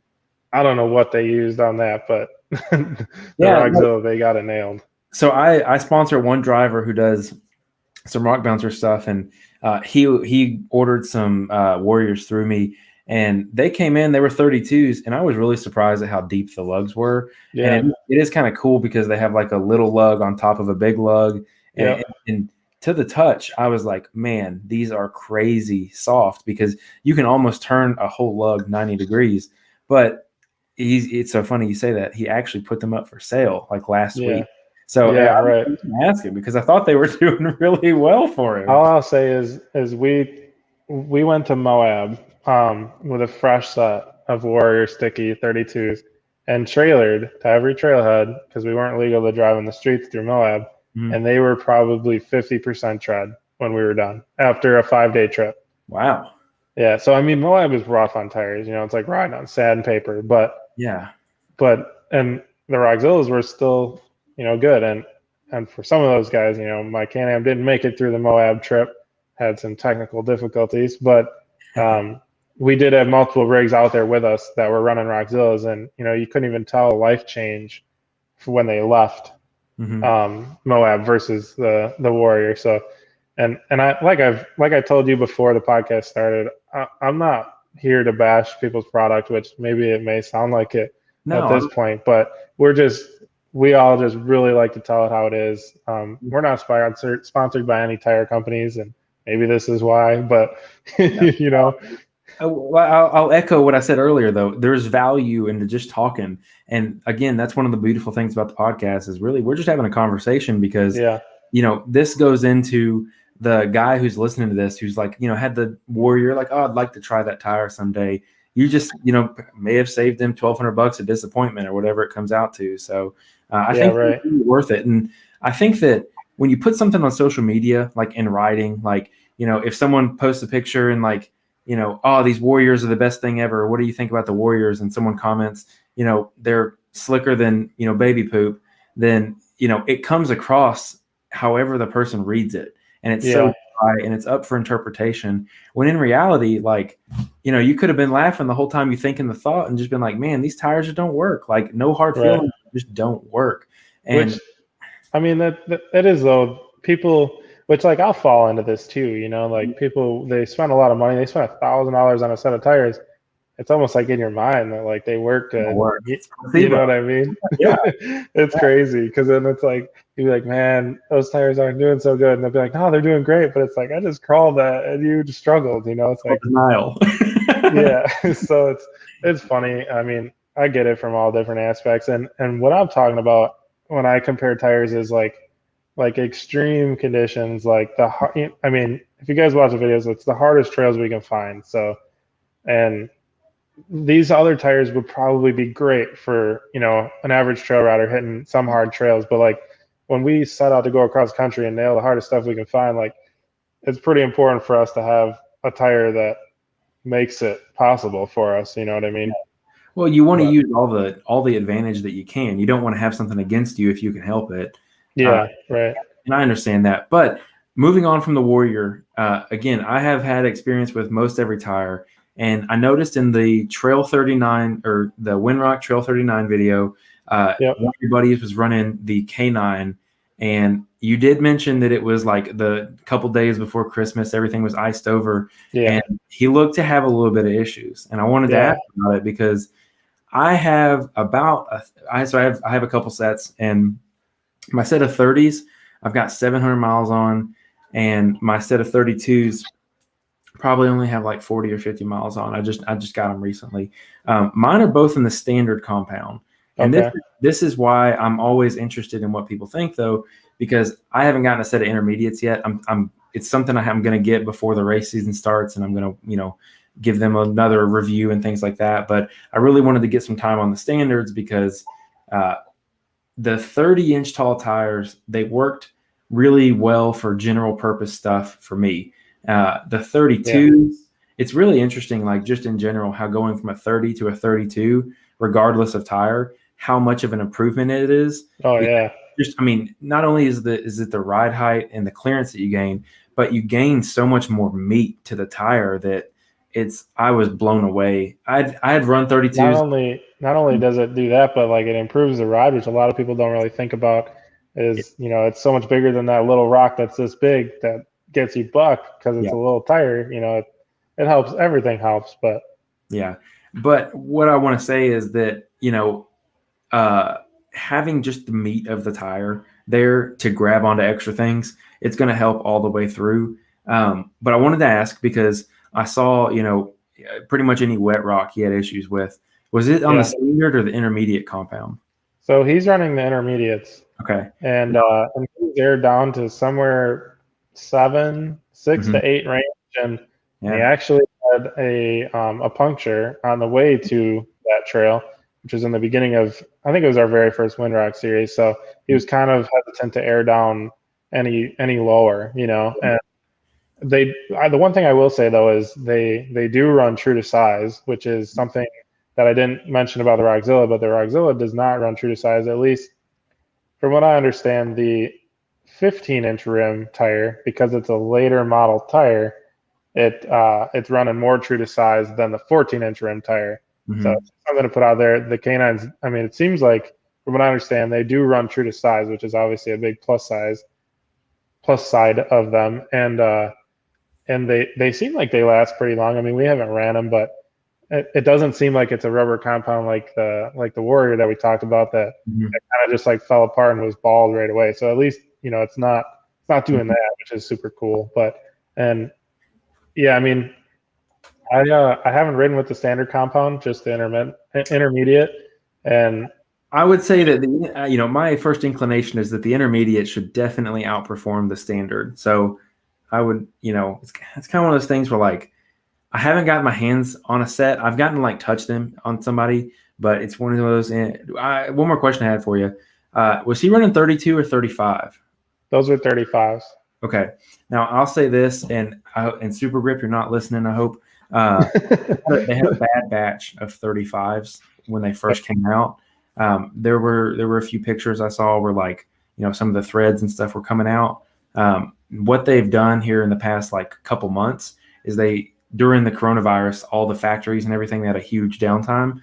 I don't know what they used on that, but the Rockzilla, they got it nailed. So I sponsor one driver who does some rock bouncer stuff, and he ordered some Warriors through me, and they came in. They were 32s, and I was really surprised at how deep the lugs were. Yeah. And it is kind of cool because they have like a little lug on top of a big lug, and to the touch, I was like, man, these are crazy soft because you can almost turn a whole lug 90 degrees. But it's so funny you say that. He actually put them up for sale like last week. So I was asking because I thought they were doing really well for him. All I'll say is we went to Moab with a fresh set of Warrior sticky 32s and trailered to every trailhead because we weren't legal to drive on the streets through Moab, and they were probably 50% tread when we were done after a 5-day trip. Wow. Yeah, so I mean Moab is rough on tires. It's like riding on sandpaper, but and the Rockzillas were still good. And for some of those guys, my Can-Am didn't make it through the Moab trip, had some technical difficulties, but we did have multiple rigs out there with us that were running Rockzillas, and you couldn't even tell a life change for when they left Moab versus the Warrior. So, and I like I told you before the podcast started, I'm not here to bash people's product, which maybe it may sound like it at this point, but we all just really like to tell it how it is. We're not sponsored by any tire companies, and maybe this is why, but I'll echo what I said earlier, though. There's value into just talking. And again, that's one of the beautiful things about the podcast is really we're just having a conversation because, this goes into the guy who's listening to this, who's like, had the Warrior, like, oh, I'd like to try that tire someday. You just, may have saved them $1,200 of disappointment or whatever it comes out to. So I think it's really worth it. And I think that when you put something on social media, like in writing, like, if someone posts a picture and like, oh, these Warriors are the best thing ever. What do you think about the Warriors? And someone comments, they're slicker than, baby poop. Then, it comes across however the person reads it. And it's so dry and it's up for interpretation. When in reality, like, you could have been laughing the whole time you thinking the thought and just been like, man, these tires just don't work. Like no hard feelings just don't work. And which, I mean, that is though people, which like I'll fall into this too, like people, they spend a lot of money. They spend $1,000 on a set of tires. It's almost like in your mind that like they work good. You know what I mean? Yeah. It's crazy because then it's like, you'd be like, man, those tires aren't doing so good. And they'll be like, no, they're doing great. But it's like, I just crawled that and you just struggled, it's like denial. So it's funny. I mean, I get it from all different aspects. And what I'm talking about when I compare tires is like extreme conditions, like I mean, if you guys watch the videos, it's the hardest trails we can find. So, and these other tires would probably be great for, an average trail rider hitting some hard trails. But like when we set out to go across country and nail the hardest stuff we can find, like it's pretty important for us to have a tire that makes it possible for us. You know what I mean? Well, you want to use all the advantage that you can. You don't want to have something against you if you can help it. Yeah, right. And I understand that. But moving on from the Warrior, again, I have had experience with most every tire. And I noticed in the Trail 39 or the Windrock Trail 39 video, one of your buddies was running the K9. And you did mention that it was like the couple days before Christmas, everything was iced over. Yeah. And he looked to have a little bit of issues. And I wanted to ask about it because I have I have a couple sets, and my set of 30s, I've got 700 miles on, and my set of 32s probably only have like 40 or 50 miles on. I just got them recently. Mine are both in the standard compound, and this is why I'm always interested in what people think, though, because I haven't gotten a set of intermediates yet. It's something I'm going to get before the race season starts, and I'm going to give them another review and things like that. But I really wanted to get some time on the standards because the 30-inch tall tires, they worked really well for general purpose stuff for me. The 32s, it's really interesting, like just in general, how going from a 30 to a 32, regardless of tire, how much of an improvement it is. Oh, yeah. Not only is it the ride height and the clearance that you gain, but you gain so much more meat to the tire that I was blown away. I had run 32s. Not only does it do that, but like it improves the ride, which a lot of people don't really think about. It's so much bigger than that little rock that's this big that gets you bucked because it's a little tire. It helps. Everything helps, but But what I want to say is that having just the meat of the tire there to grab onto extra things, it's going to help all the way through. But I wanted to ask because I saw, pretty much any wet rock he had issues with. Was it on the standard or the intermediate compound? So he's running the intermediates. Okay. And he's aired down to somewhere 6 to 8 range. And he actually had a puncture on the way to that trail, which was in the beginning of, I think it was our very first Windrock series. So he was kind of hesitant to air down any lower, and the one thing I will say though is they do run true to size, which is something that I didn't mention about the Rockzilla, but the Rockzilla does not run true to size, at least from what I understand. The 15-inch rim tire, because it's a later model tire, it's running more true to size than the 14-inch rim tire. So it's something to put out there. The K9s, it seems like from what I understand, they do run true to size, which is obviously a big plus side of them. And they seem like they last pretty long. We haven't ran them, but it doesn't seem like it's a rubber compound like the Warrior that we talked about that kind of just like fell apart and was bald right away. So at least it's not doing that, which is super cool. But I haven't ridden with the standard compound, just the intermediate, and I would say that my first inclination is that the intermediate should definitely outperform the standard. So I would, it's kind of one of those things where like I haven't gotten my hands on a set. I've gotten to like touch them on somebody, but it's one of those. One more question I had for you: was he running 32 or 35? Those were 35s. Okay. Now I'll say this, and Super Grip, you're not listening, I hope. They had a bad batch of 35s when they first came out. There were a few pictures I saw where like some of the threads and stuff were coming out. What they've done here in the past like couple months is during the coronavirus, all the factories and everything, they had a huge downtime.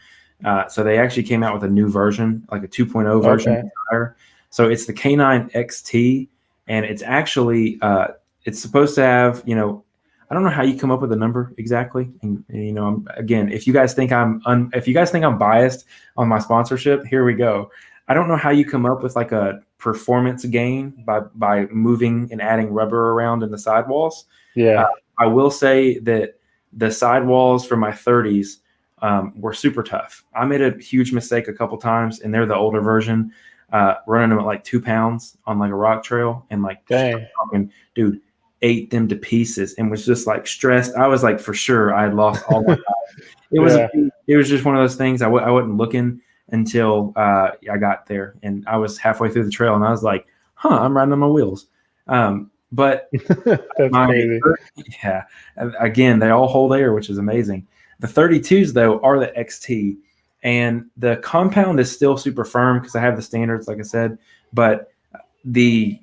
So they actually came out with a new version, like a 2.0 version of the tire. So it's the K9 XT, and it's actually it's supposed to have, I don't know how you come up with a number exactly. And again, if you guys think I'm biased on my sponsorship, here we go. I don't know how you come up with like a performance gain by moving and adding rubber around in the sidewalls. Yeah. I will say that the sidewalls for my 30s were super tough. I made a huge mistake a couple times, and they're the older version, running them at like 2 pounds on like a rock trail, and like, dang, dude, ate them to pieces and was just like stressed. I was like, for sure, I had lost all my tires. It was just one of those things. I wasn't looking until I got there, and I was halfway through the trail, and I was like, huh, I'm riding on my wheels. But that's crazy. Yeah. Again, they all hold air, which is amazing. The 32s, though, are the XT, and the compound is still super firm because I have the standards, like I said, but the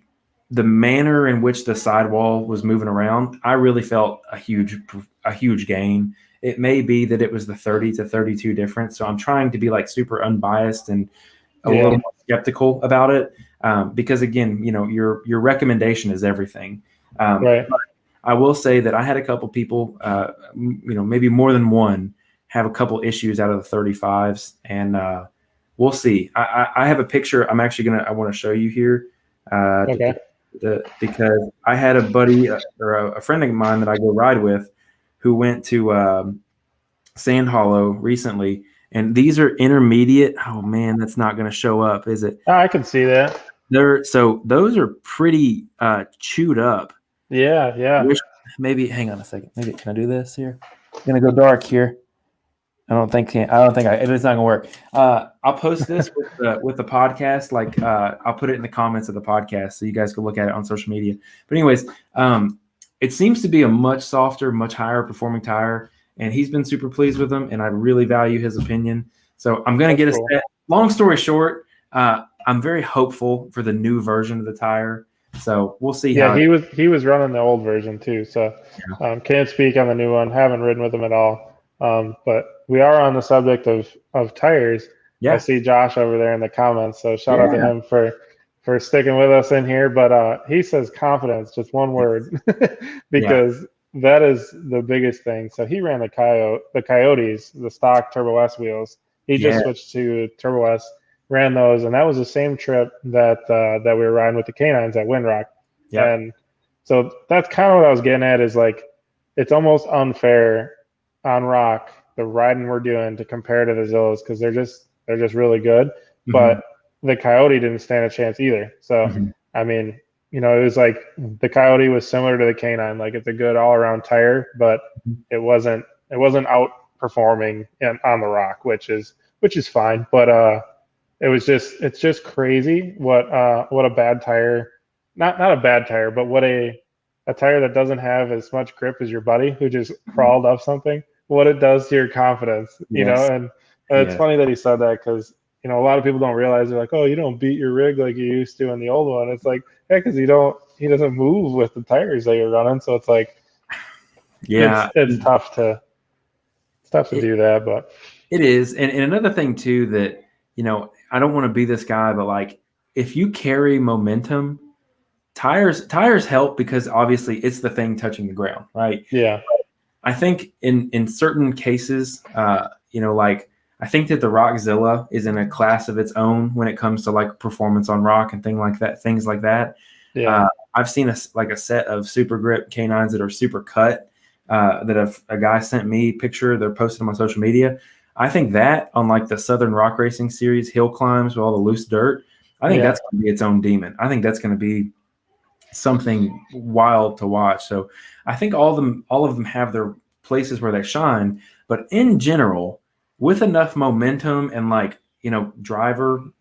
manner in which the sidewall was moving around, I really felt a huge gain. It may be that it was the 30 to 32 difference, so I'm trying to be like super unbiased and a little more skeptical about it, because again, your recommendation is everything. Right. But I will say that I had a couple people, maybe more than one, have a couple issues out of the 35s, and we'll see. I have a picture. I want to show you here. Okay. Because I had a buddy or a friend of mine that I go ride with who went to Sand Hollow recently, and these are intermediate. Oh man, that's not going to show up, is it? Oh, I can see that. So those are pretty chewed up. Yeah. Maybe hang on a second. Maybe can I do this here? I'm gonna go dark here. It's not gonna work. I'll post this with the podcast. Like I'll put it in the comments of the podcast so you guys can look at it on social media. But anyways, it seems to be a much softer, much higher performing tire, and he's been super pleased with them, and I really value his opinion. So I'm gonna get a set. Long story short, I'm very hopeful for the new version of the tire. So we'll see. Yeah, he was running the old version too. So can't speak on the new one. Haven't ridden with him at all. But we are on the subject of tires. Yeah. I see Josh over there in the comments. So shout out to him for sticking with us in here. But he says confidence, just one word, because that is the biggest thing. So he ran the Coyotes, the stock Turbo S wheels. He just switched to Turbo S, ran those, and that was the same trip that we were riding with the canines at Windrock. Yep. And so that's kind of what I was getting at, is like, it's almost unfair on rock, the riding we're doing, to compare to the Zillows, because they're just really good. Mm-hmm. But the Coyote didn't stand a chance either. So I mean, it was like the Coyote was similar to the Canine, like it's a good all around tire, but it wasn't outperforming on the rock, which is fine. But it's just crazy what a bad tire, not a bad tire, but what a tire that doesn't have as much grip as your buddy who just crawled up something, what it does to your confidence, and it's funny that he said that, because a lot of people don't realize, they're like, oh, you don't beat your rig like you used to in the old one. It's like, because he doesn't move with the tires that you're running, so it's like, it's tough to do that. But it is. And another thing too, that I don't want to be this guy, but like, if you carry momentum, tires help, because obviously it's the thing touching the ground, right? Yeah. I think in certain cases, like, I think that the Rockzilla is in a class of its own when it comes to like performance on rock and things like that. Yeah. I've seen a set of super grip canines that are super cut, that a guy sent me a picture. They're posted on my social media. I think that on like the Southern Rock Racing Series hill climbs with all the loose dirt, I think that's going to be its own demon. I think that's going to be something wild to watch. So I think all of them have their places where they shine, but in general, with enough momentum and like, driver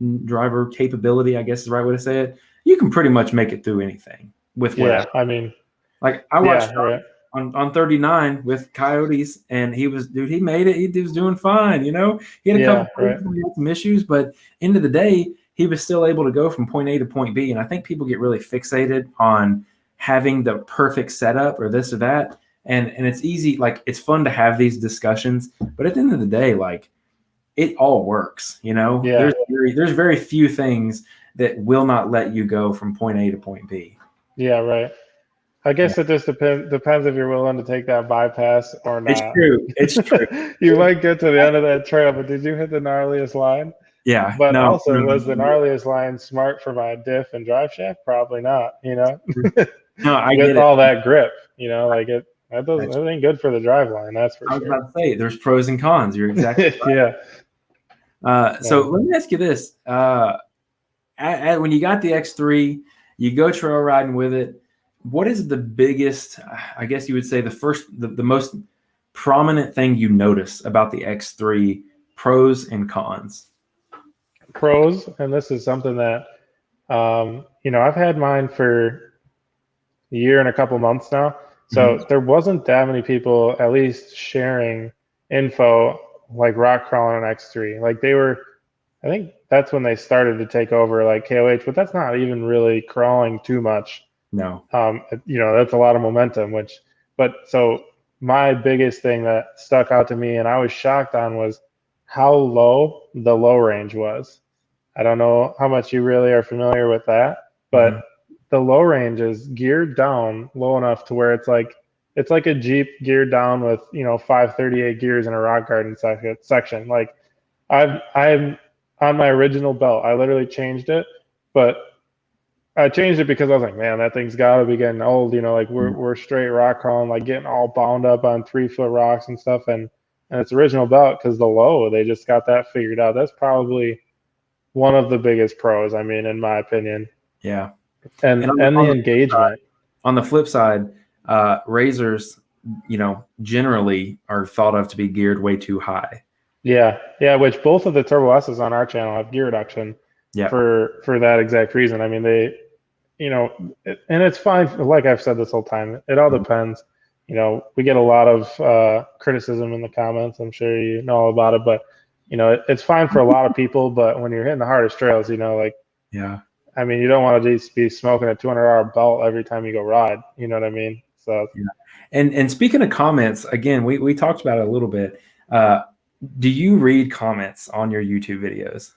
capability, I guess is the right way to say it, you can pretty much make it through anything with whatever. I mean, like I watched on 39 with Coyotes, and he made it. He was doing fine. He had a couple he had some issues, but end of the day, he was still able to go from point A to point B. And I think people get really fixated on having the perfect setup or this or that. And it's easy, like, it's fun to have these discussions, but at the end of the day, like, it all works, There's very few things that will not let you go from point A to point B. Yeah, right. I guess it just depends if you're willing to take that bypass or not. It's true. You might get to the end of that trail, but did you hit the gnarliest line? Yeah. But also, was the gnarliest line smart for my diff and drive shaft? Probably not, No, I get it. All that grip, like that ain't good for the drive line, that's for sure. I was about to say, there's pros and cons. You're exactly right. So let me ask you this. When you got the X3, you go trail riding with it. what is the biggest, I guess you would say the most prominent thing you notice about the X3, pros and cons? Pros, and this is something that I've had mine for a year and a couple months now. Mhm. So there wasn't that many people at least sharing info like rock crawling on X3. Like they were, I think that's when they started to take over like KOH, but that's not even really crawling too much. No. That's a lot of momentum, but so my biggest thing that stuck out to me and I was shocked on was how low the low range was. I don't know how much you really are familiar with that, but Mhm. the low range is geared down low enough to where it's like a Jeep geared down with 538 gears in a rock garden section. Like I'm on my original belt. I literally changed it, but I changed it because I was like, man, that thing's got to be getting old. Like we're straight rock crawling, like getting all bound up on 3 foot rocks and stuff, and it's original belt because the low they just got that figured out. That's probably one of the biggest pros. I mean, in my opinion, Yeah. And and the engagement. on the flip side, razors, generally are thought of to be geared way too high. Yeah, yeah. Which both of the Turbo S's on our channel have gear reduction Yeah. for that exact reason. I mean, and it's fine. Like I've said this whole time, it all depends. We get a lot of criticism in the comments. I'm sure you know all about it, but it's fine for a lot of people. But when you're hitting the hardest trails, like Yeah. I mean, you don't want to just be smoking a $200 belt every time you go ride. You know what I mean? So Yeah. And speaking of comments, again, we talked about it a little bit. Do you read comments on your YouTube videos?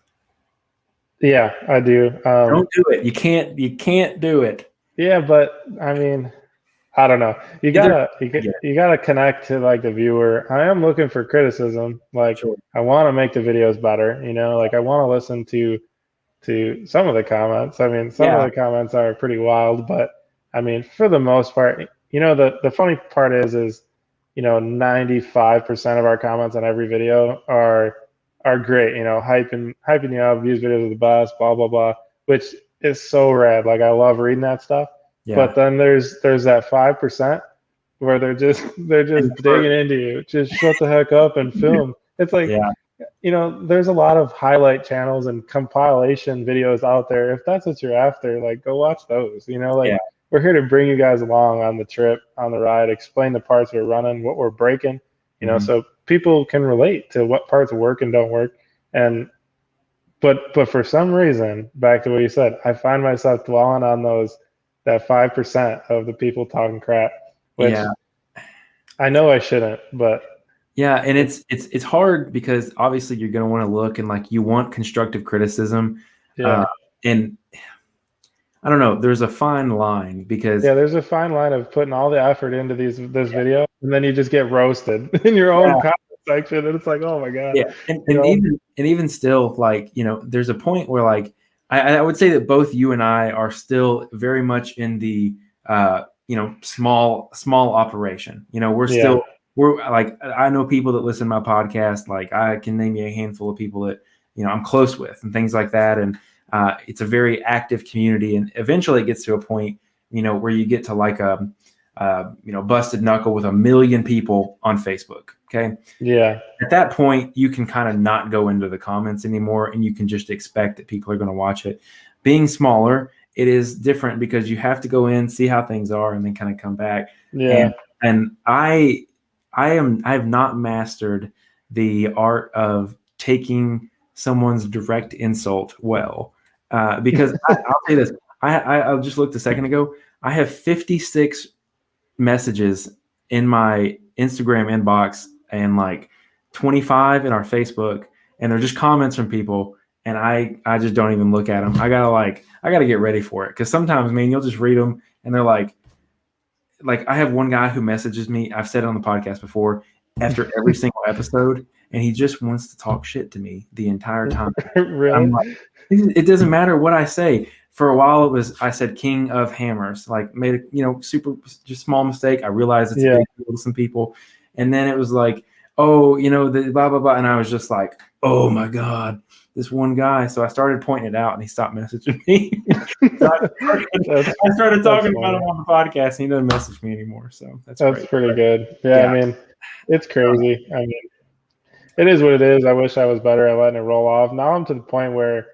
yeah, I do. Don't do it. You can't do it. Yeah, but I mean, I don't know. You Either gotta you, I get, get it. you gotta connect to like the viewer. I am looking for criticism. Like Sure. I want to make the videos better. Like I want to listen to some of the comments. I mean, some of Yeah. the comments are pretty wild, but I mean, for the most part, the funny part is 95% of our comments on every video are great. Hyping you up. These videos are the best. Blah blah blah. Which is so rad. Like I love reading that stuff. Yeah. But then there's that 5% where they're just And digging into you. Just shut the heck up and film. It's like yeah. there's a lot of highlight channels and compilation videos out there. If that's what you're after, like go watch those. Like Yeah. we're here to bring you guys along on the trip, on the ride, explain the parts we're running, what we're breaking, Mhm. so people can relate to what parts work and don't work. And but for some reason, back to what you said, I find myself dwelling on that 5% of the people talking crap, which Yeah. I know I shouldn't, but Yeah, and it's hard because obviously you're going to want to look and like you want constructive criticism, yeah. and I don't know. There's a fine line because Yeah, there's a fine line of putting all the effort into this video, and then you just get roasted in your yeah, own comment section, and it's like, oh my god, yeah, and, you know? even still, like there's a point where like I would say that both you and I are still very much in the small operation. We're Yeah, still we're like I know people that listen to my podcast. Like I can name you a handful of people that I'm close with and things like that, and it's a very active community. And eventually, it gets to a point where you get to like a busted knuckle with 1 million people on Facebook. Okay. yeah, At that point, you can kind of not go into the comments anymore and you can just expect that people are going to watch it. Being smaller, it is different because you have to go in, see how things are, and then kind of come back. yeah. And I have not mastered the art of taking someone's direct insult well. Because I'll say this. I just looked a second ago. I have 56 messages in my Instagram inbox and like 25 in our Facebook, and they're just comments from people, and I just don't even look at them. I gotta get ready for it because sometimes, man, you'll just read them and they're like I have one guy who messages me. I've said it on the podcast before after every single episode, and he just wants to talk shit to me the entire time. I'm Really? like, it doesn't matter what I say. For a while, I said King of Hammers, like made a super just small mistake. I realized it's a Yeah. big deal to some people, and then it was like, oh, the blah blah blah, and I was just like, oh my god, this one guy. So I started pointing it out, and he stopped messaging me. I started talking about him on the podcast, and he doesn't message me anymore. So that's great. Pretty good. Yeah, I mean, it's crazy. I mean, it is what it is. I wish I was better at letting it roll off. Now I'm to the point where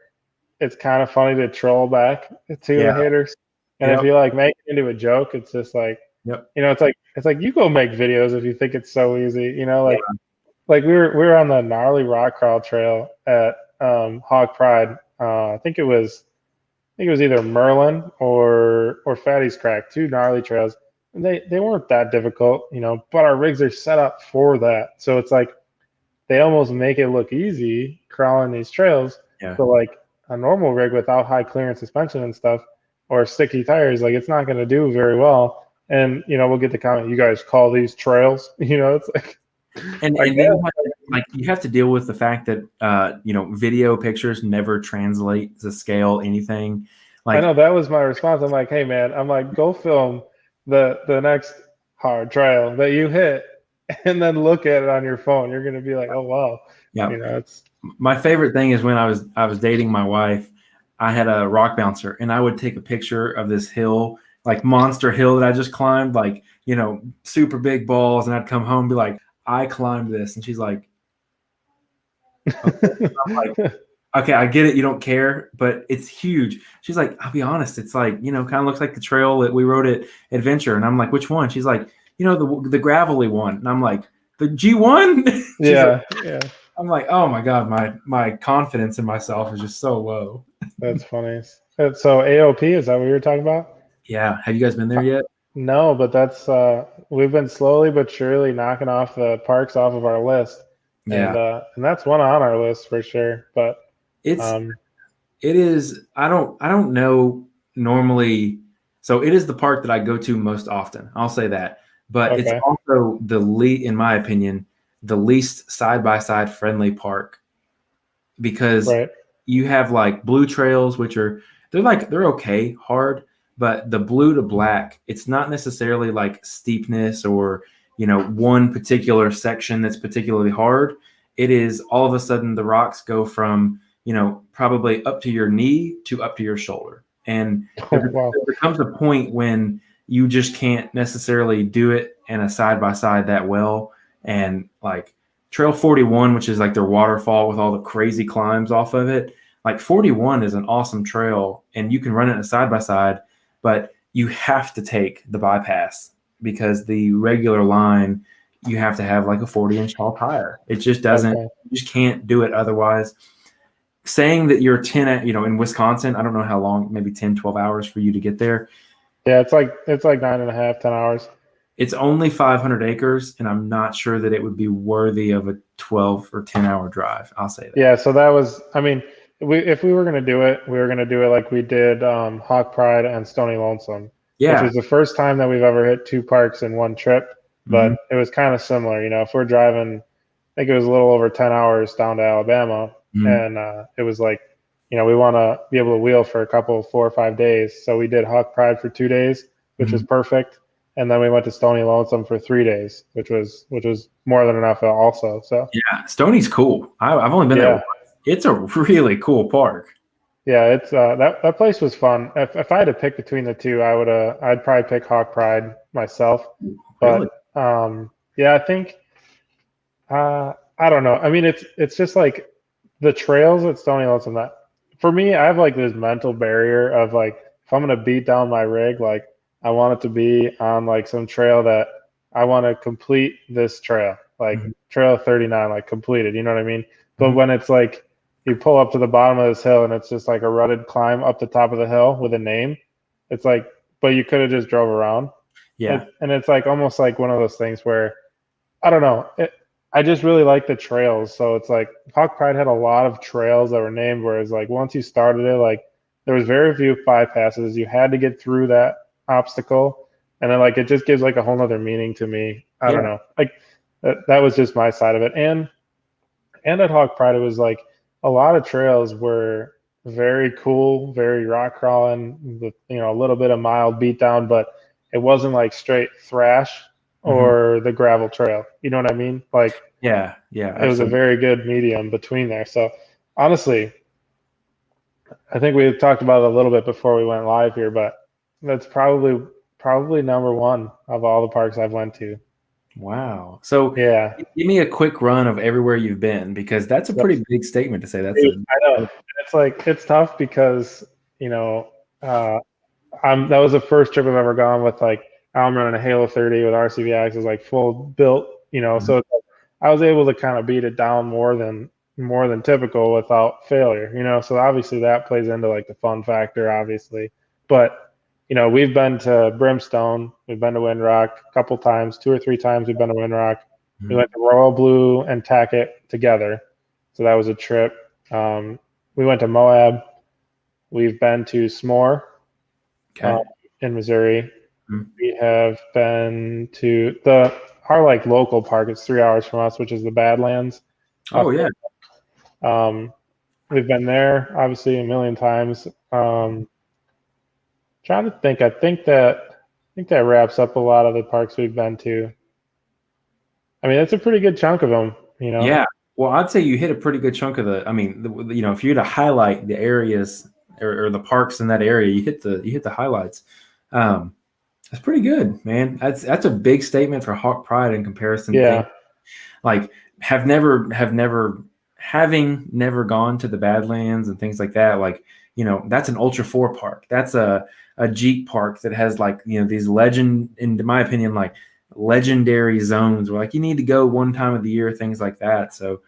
it's kind of funny to troll back to the haters. And if you like make it into a joke, it's just like, it's like you go make videos if you think it's so easy, like we were on the gnarly rock crawl trail at Hog Pride. I think it was either Merlin or Fatty's Crack, two gnarly trails. And they weren't that difficult, but our rigs are set up for that. So it's like they almost make it look easy crawling these trails. Yeah. But like a normal rig without high clearance suspension and stuff or sticky tires, like it's not going to do very well. And we'll get the comment, you guys call these trails, it's like. And then you have to deal with the fact that video pictures never translate to scale anything. Like, I know that was my response. I'm like, hey man, go film the next hard trail that you hit, and then look at it on your phone. You're gonna be like, oh wow, it's. My favorite thing is when I was dating my wife, I had a rock bouncer, and I would take a picture of this hill, like monster hill that I just climbed, like super big balls, and I'd come home and be like, I climbed this, and she's like, okay. I'm like, okay, I get it, you don't care, but it's huge. She's like, I'll be honest, it's like, kind of looks like the trail that we rode at Adventure. And I'm like, which one? She's like, the gravelly one. And I'm like, the G1? Yeah, like, yeah. I'm like, oh my God, my confidence in myself is just so low. That's funny. So AOP, is that what you were talking about? Yeah. Have you guys been there yet? No, but that's we've been slowly but surely knocking off the parks off of our list. Yeah. And that's one on our list for sure. But it is, I don't know normally. So it is the park that I go to most often. I'll say that. But it's also in my opinion, the least side-by-side friendly park, because you have like blue trails, which they're okay hard, but the blue to black, it's not necessarily like steepness or one particular section that's particularly hard. It is all of a sudden the rocks go from probably up to your knee to up to your shoulder, and there becomes a point when you just can't necessarily do it in a side-by-side that well. And like Trail 41, which is like their waterfall with all the crazy climbs off of it, like 41 is an awesome trail and you can run it in a side-by-side, but you have to take the bypass because the regular line, you have to have like a 40-inch tall tire. It just doesn't, you just can't do it otherwise. Saying that you're 10 in Wisconsin, I don't know how long, maybe 10, 12 hours for you to get there. Yeah, it's like 9.5, 10 hours. It's only 500 acres, and I'm not sure that it would be worthy of a 12 or 10 hour drive. I'll say that. Yeah, so that was, if we were going to do it, we were going to do it like we did Hawk Pride and Stony Lonesome, which was the first time that we've ever hit two parks in one trip. But it was kind of similar. If we're driving, I think it was a little over 10 hours down to Alabama, and it was like, we want to be able to wheel for a couple, 4 or 5 days. So we did Hawk Pride for 2 days, which was perfect. And then we went to Stony Lonesome for 3 days, which was more than enough also. So yeah, Stony's cool. I've only been there once. It's a really cool park. Yeah, it's that place was fun. If I had to pick between the two, I'd probably pick Hawk Pride myself. But yeah, I think I don't know. It's just like the trails at Stony Lonesome. That for me, I have like this mental barrier of like if I'm gonna beat down my rig, like I want it to be on like some trail that I want to complete this trail, like Trail 39, like completed. You know what I mean? But when it's like you pull up to the bottom of this hill and it's just like a rutted climb up the top of the hill with a name, it's like, but you could have just drove around. Yeah. And it's like almost like one of those things where I don't know. I just really like the trails. So it's like Hawk Pride had a lot of trails that were named, whereas like once you started it, like there was very few bypasses. You had to get through that obstacle, and then like it just gives like a whole nother meaning to me. I don't know. Like that was just my side of it. And at Hawk Pride, it was like a lot of trails were very cool, very rock crawling, with a little bit of mild beat down, but it wasn't like straight thrash or the gravel trail. You know what I mean? Like yeah, it was a very good medium between there. So honestly, I think we talked about it a little bit before we went live here, but that's probably number one of all the parks I've went to. Wow. So Yeah. give me a quick run of everywhere you've been, because that's a So, pretty big statement to say. That's dude, a I know. It's like it's tough because, you know, uh, that was the first trip I've ever gone with like I'm running a Halo 30 with RCV axles, like full built, Mhm. so it's like, I was able to kind of beat it down more than typical without failure, so obviously that plays into like the fun factor, obviously. But we've been to Brimstone, we've been to Windrock a couple times, 2 or 3 times we've been to Windrock. We Mhm. went to Royal Blue and Tackett together, so that was a trip. We went to Moab. We've been to S'more, um, Okay. in Missouri. Mhm. We have been to our like local park. It's 3 hours from us, which is the Badlands Oh up yeah. there. We've been there obviously a million times. Trying to think. I think that wraps up a lot of the parks we've been to. I mean, that's a pretty good chunk of them. Yeah. Well, I'd say you hit a pretty good chunk of if you were to highlight the areas or the parks in that area, you hit the highlights. Um, that's pretty good, man. That's a big statement for Hawk Pride in comparison to things Yeah. like having never gone to the Badlands and things like that. Like, that's an Ultra 4 park. That's a Jeep park that has like, these in my opinion, like legendary zones where like you need to go one time of the year, things like that. So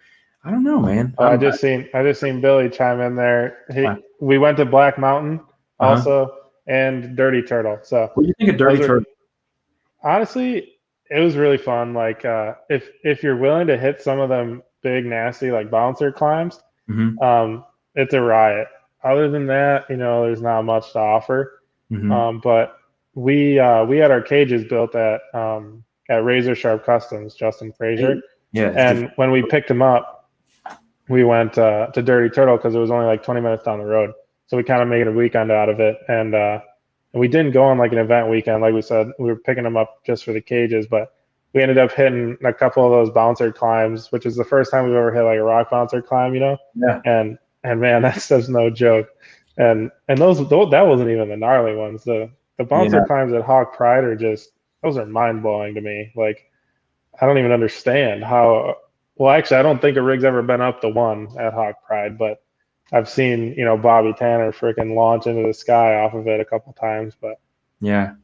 I don't know, man. Oh, I just seen Billy chime in there. Uh We went to Black Mountain huh. also and Dirty Turtle. So What do you think of Dirty those are Turtle? honestly, it was really fun. Like if you're willing to hit some of them big nasty like bouncer climbs, Hmm. it's a riot. Other than that, there's not much to offer. Hmm. But we had our cages built at Razor Sharp Customs, Justin Frazier, Hey, yeah, it's good. and when we picked him up, we went to Dirty Turtle because it was only like 20 minutes down the road. So we kind of made a weekend out of it, and we didn't go on like an event weekend, like we said. We were picking them up just for the cages, but we ended up hitting a couple of those bouncer climbs, which is the first time we've ever hit like a rock bouncer climb. Yeah, And man, that stuff's no joke. And that wasn't even the gnarly ones. The bouncer yeah. climbs at Hawk Pride are just those are mind blowing to me. Like I don't even understand how. Well, actually, I don't think a rig's ever been up the one at Hawk Pride, but I've seen Bobby Tanner freaking launch into the sky off of it a couple times. But Yeah. I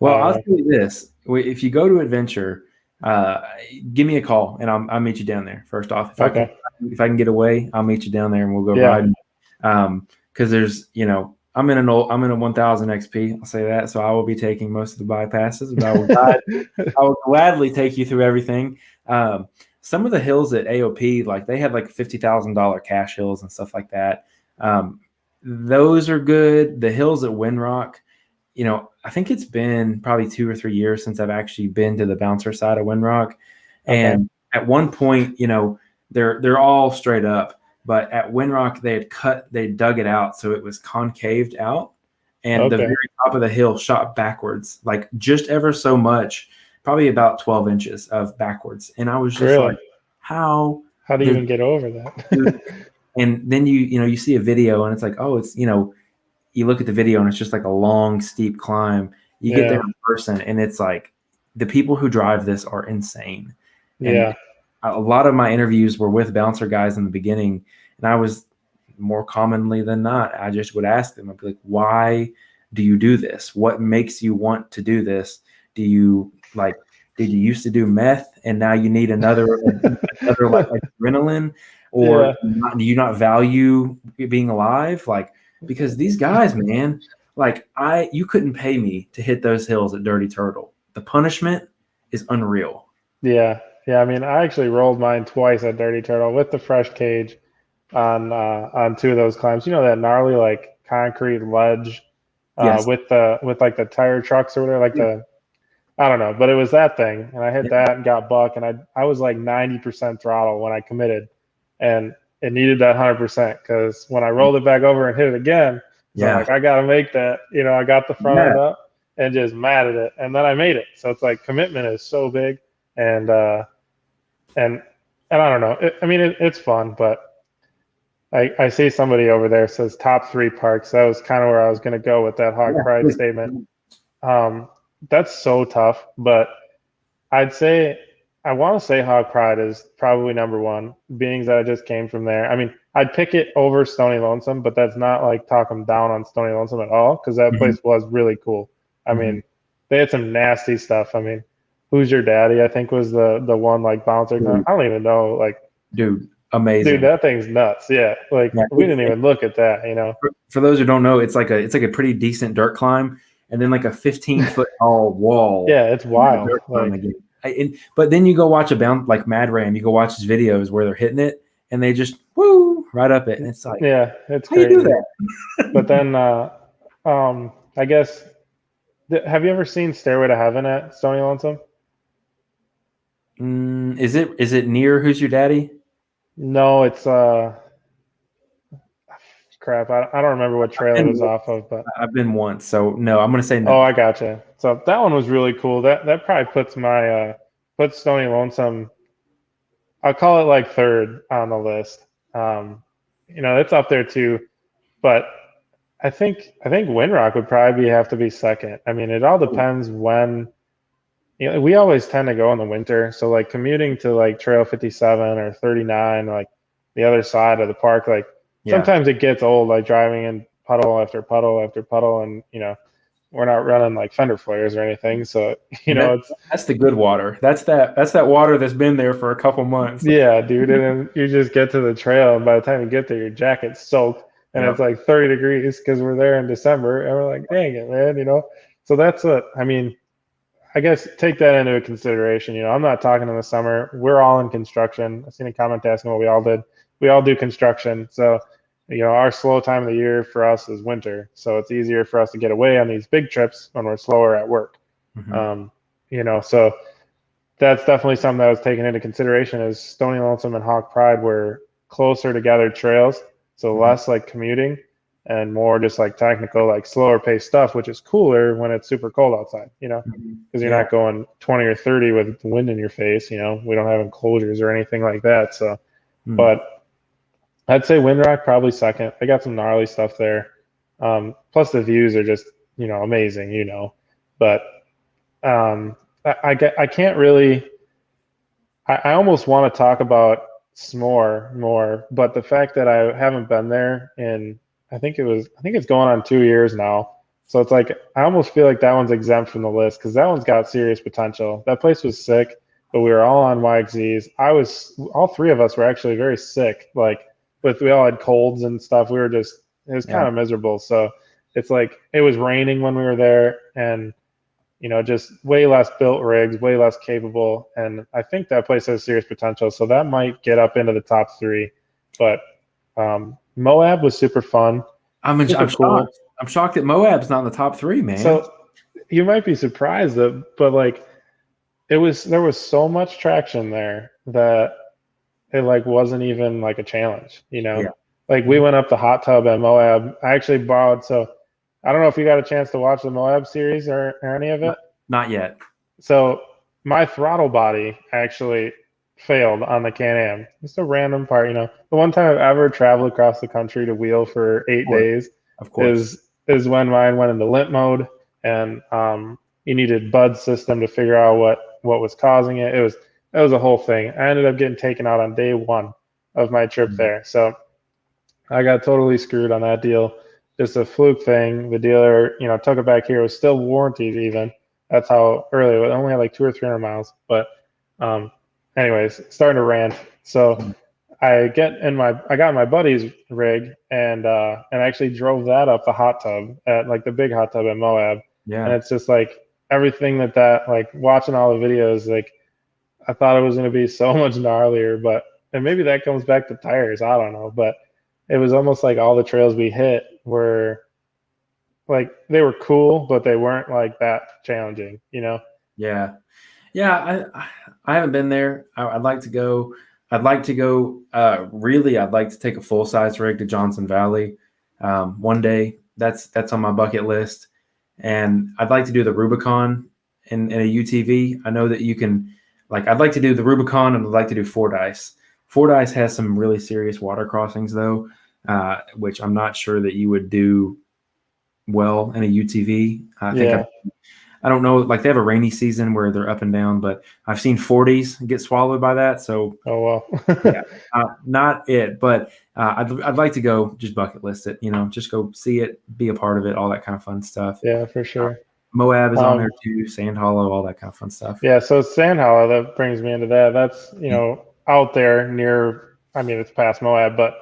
Well, don't I'll know. tell you this: if you go to Adventure, uh, give me a call and I'll meet you down there. First off, Okay. if I can get away, I'll meet you down there and we'll go Yeah. riding. Because there's, I'm in a 1000 XP. I'll say that, so I will be taking most of the bypasses, but I will gladly take you through everything. Some of the hills at AOP, like they had like $50,000 cash hills and stuff like that. Those are good. The hills at Windrock, I think it's been probably 2 or 3 years since I've actually been to the bouncer side of Windrock. Okay. And at one point, they're all straight up, but at Windrock they dug it out so it was concaved out, and the Okay. very top of the hill shot backwards, like just ever so much, probably about 12 inches of backwards. And I was just Really? like, how How do you did even get over you? that? And then you see a video and it's like, oh, it's you look at the video and it's just like a long, steep climb. You get there Yeah. in person and it's like the people who drive this are insane. And Yeah. a lot of my interviews were with bouncer guys in the beginning, and I was more commonly than not, I just would ask them, I'd be like, why do you do this? What makes you want to do this? Do you like, did you used to do meth and now you need another like adrenaline, or Yeah. do you not value being alive? Like, because these guys, man, like you couldn't pay me to hit those hills at Dirty Turtle. The punishment is unreal. Yeah. Yeah. I mean, I actually rolled mine twice at Dirty Turtle with the fresh cage on two of those climbs. You know that gnarly like concrete ledge Yes. with like the tire trucks or whatever, like Yeah. the I don't know, but it was that thing, and I hit Yeah. that and got buck, and I was like 90% throttle when I committed, and it needed that 100% because when I rolled it back over and hit it again, so I'm Yeah. like, I gotta make that. I got the front Yeah. end up and just matted it, and then I made it. So it's like commitment is so big, and and and I don't know. I mean, it's fun, but I see somebody over there says top 3 parks. That was kind of where I was going to go with that Hog Pride Yeah. statement. Um, that's so tough, but I'd say I want to say Hog Pride is probably number one, being that I just came from there. I mean, I'd pick it over Stony Lonesome, but that's not like talking down on Stony Lonesome at all, because that Mm-hmm. place was really cool. I Mm-hmm. mean, they had some nasty stuff. I mean, Who's Your Daddy? I think was the one like bouncer. Dude, I don't even know. Like, dude, dude, amazing. that thing's nuts. Yeah, like Yeah, we didn't even look at that. for those who don't know, it's like a pretty decent dirt climb, and then like a 15-foot tall wall. Yeah, it's wild. Dirt climb Like, again. But then you go watch a bounce like Mad Ram. You go watch his videos where they're hitting it, and they just woo right up it, and it's like, yeah, it's how do you do crazy. that? But then, I guess, have you ever seen Stairway to Heaven at Stony Lonesome? Is it near Who's Your Daddy? No, it's crap. I don't remember what I've trail it been was off of, but I've been once, so no, I'm gonna say oh, no. I gotcha. So that one was really cool. That probably puts Stony Lonesome. I'll call it like third on the list. It's up there too, but I think Windrock would probably have to be second. I mean, it all depends when. We always tend to go in the winter, so like commuting to like Trail 57 or 39, like the other side of the park, like Yeah, sometimes it gets old, like driving in puddle after puddle after puddle, and we're not running like fender flares or anything, so and that it's that's the good water. That's that water that's been there for a couple months. yeah, dude. And then you just get to the trail, and by the time you get there, your jacket's soaked, and it's Yep. like 30 degrees because we're there in December, and we're like, dang it, man. So that's what I mean. I guess take that into consideration. I'm not talking in the summer. We're all in construction. I've seen a comment asking what we all did. We all do construction. So, our slow time of the year for us is winter. So it's easier for us to get away on these big trips when we're slower at work. Mm-hmm. So that's definitely something that was taken into consideration is Stony Lonesome and Hawk Pride were closer to gathered trails. So Mm-hmm. less like commuting and more just like technical, like slower paced stuff, which is cooler when it's super cold outside, Mm-hmm. because you're Yeah. not going 20 or 30 with wind in your face. We don't have enclosures or anything like that. So, Mm. but I'd say Windrock probably second. They got some gnarly stuff there. Plus the views are just, amazing. But I can't really, I almost want to talk about S'more more, but the fact that I haven't been there in, I think it's going on 2 years now. So it's like, I almost feel like that one's exempt from the list because that one's got serious potential. That place was sick, but we were all on YXZs. All three of us were actually very sick. Like, we all had colds and stuff. It was Yeah. kind of miserable. So it's like, it was raining when we were there, and just way less built rigs, way less capable. And I think that place has serious potential. So that might get up into the top three. But Moab was super fun, I'm super shocked. cool. I'm shocked that Moab's not in the top three, man. So you might be surprised but like there was so much traction there that it like wasn't even like a challenge. Yeah. Like we went up the hot tub at Moab. I actually borrowed, so I don't know if you got a chance to watch the Moab series or any of it. Not yet. So my throttle body actually failed on the Can-Am. Just a random part. The one time I've ever traveled across the country to wheel for Of eight course. days Of course. is when mine went into limp mode, and you needed Bud's system to figure out what was causing it. That was a whole thing. I ended up getting taken out on day one of my trip Mm. there. So I got totally screwed on that deal. Just a fluke thing. The dealer, took it back here. It was still warranted even. That's how early it was. I only had like 200 or 300 miles. But um, anyways, starting to rant. So Mm. I got in my buddy's rig and actually drove that up the hot tub at like the big hot tub at Moab. And Yeah. it's just like everything that like watching all the videos, like I thought it was going to be so much gnarlier, and maybe that comes back to tires. I don't know, but it was almost like all the trails we hit were like they were cool, but they weren't like that challenging. Yeah. Yeah. I haven't been there. I'd like to go. I'd like to go. Really, I'd like to take a full size rig to Johnson Valley one day. That's on my bucket list, and I'd like to do the Rubicon in a UTV. I know that you can. Like, I'd like to do the Rubicon, and I'd like to do Fordyce. Fordyce has some really serious water crossings, though. which I'm not sure that you would do well in a UTV. I don't know, like they have a rainy season where they're up and down, but I've seen 40s get swallowed by that. So, oh well, yeah, not it. But I'd like to go just bucket list it, just go see it, be a part of it, all that kind of fun stuff. Yeah, for sure. Moab is on there too, Sand Hollow, all that kind of fun stuff. Yeah, so Sand Hollow, that brings me into that. That's, out there near, I mean, it's past Moab, but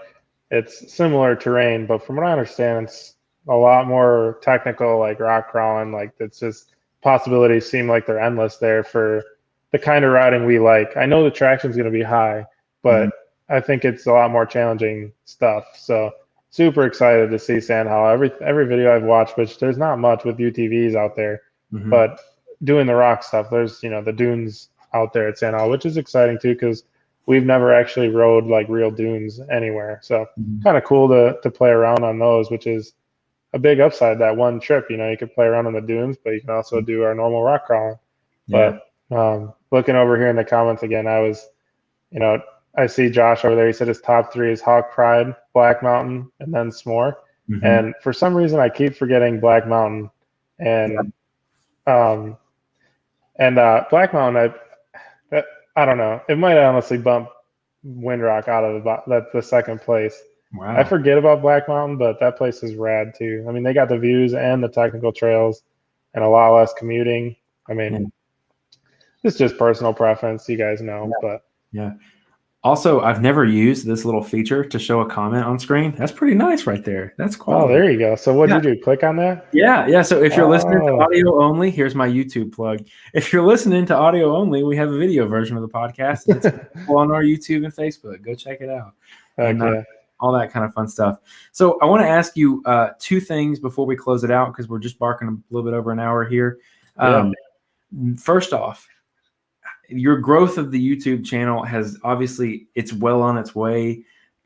it's similar terrain. But from what I understand, it's a lot more technical, like rock crawling. Like it's just possibilities seem like they're endless there for the kind of riding we like. I know the traction's going to be high, but I think it's a lot more challenging stuff. So super excited to see Sand Hollow. Every video I've watched, which there's not much with UTVs out there, but doing the rock stuff, there's the dunes out there at Sand Hollow, which is exciting too because we've never actually rode like real dunes anywhere. So kind of cool to play around on those, which is a big upside that one trip. You could play around on the dunes, but you can also do our normal rock crawling. Yeah. But looking over here in the comments again, I see Josh over there. He said his top 3 is Hawk Pride, Black Mountain, and then S'more. And for some reason, I keep forgetting Black Mountain. And Black Mountain, I don't know. It might honestly bump Windrock out of the second place. Wow. I forget about Black Mountain, but that place is rad too. I mean, they got the views and the technical trails and a lot less commuting. I mean, it's just personal preference, you guys know. But yeah. Also, I've never used this little feature to show a comment on screen. That's pretty nice right there. That's quality. Oh, there you go. So what do you do? Click on that? Yeah. So if you're listening to audio only, here's my YouTube plug. If you're listening to audio only, we have a video version of the podcast. And it's on our YouTube and Facebook. Go check it out. And all that kind of fun stuff. So I want to ask you 2 things before we close it out because we're just barking a little bit over an hour here. First off, your growth of the YouTube channel has obviously, it's well on its way.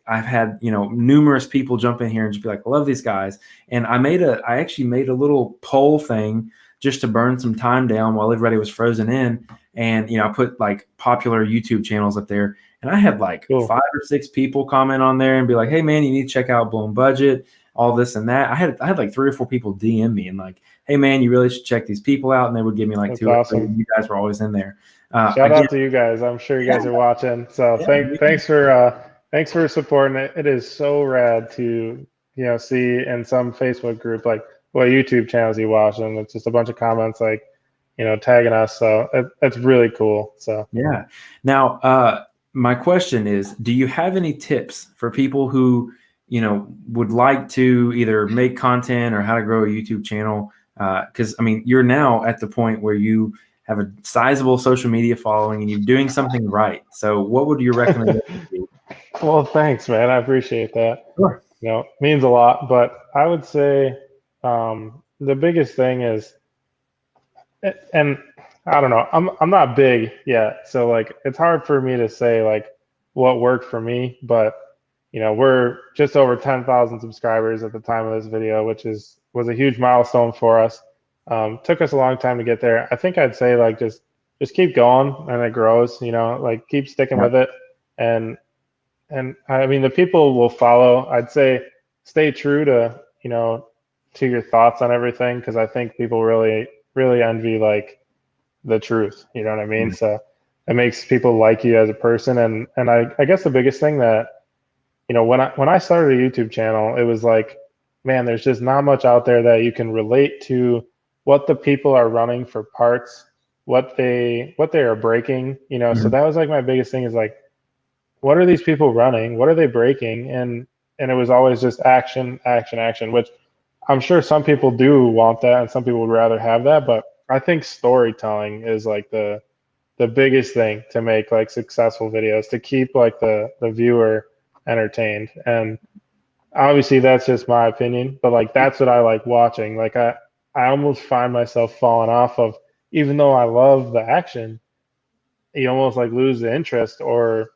I've had, numerous people jump in here and just be like, I love these guys. And I actually made a little poll thing just to burn some time down while everybody was frozen in. And, I put like popular YouTube channels up there and I had like 5 or 6 people comment on there and be like, hey man, you need to check out Blown Budget, all this and that. I had like 3 or 4 people DM me and like, hey man, you really should check these people out. And they would give me like That's 2 or 3. awesome. You guys were always in there. Shout out to you guys. I'm sure you guys are watching. So thanks for supporting it. It is so rad to see in some Facebook group like what YouTube channels you watch, and it's just a bunch of comments like tagging us. So it's really cool. So yeah. Now my question is, do you have any tips for people who would like to either make content or how to grow a YouTube channel? Because I mean, you're now at the point where you have a sizable social media following and you're doing something right. So what would your recommendation be? Well, thanks, man. I appreciate that. Sure. It means a lot, but I would say the biggest thing is, and I don't know, I'm not big yet. So like, it's hard for me to say like what worked for me, but we're just over 10,000 subscribers at the time of this video, which was a huge milestone for us. Took us a long time to get there. I think I'd say like just keep going and it grows, like keep sticking with it. And I mean, the people will follow. I'd say stay true to, to your thoughts on everything. Cause I think people really, really envy like the truth. You know what I mean? So it makes people like you as a person. And I guess the biggest thing that, when I started a YouTube channel, it was like, man, there's just not much out there that you can relate to what the people are running for parts, what they are breaking, So that was like my biggest thing is like, what are these people running? What are they breaking? And it was always just action, action, action, which I'm sure some people do want that and some people would rather have that. But I think storytelling is like the biggest thing to make like successful videos, to keep like the viewer entertained. And obviously that's just my opinion, but like that's what I like watching. Like I almost find myself falling off of, even though I love the action, you almost like lose the interest, or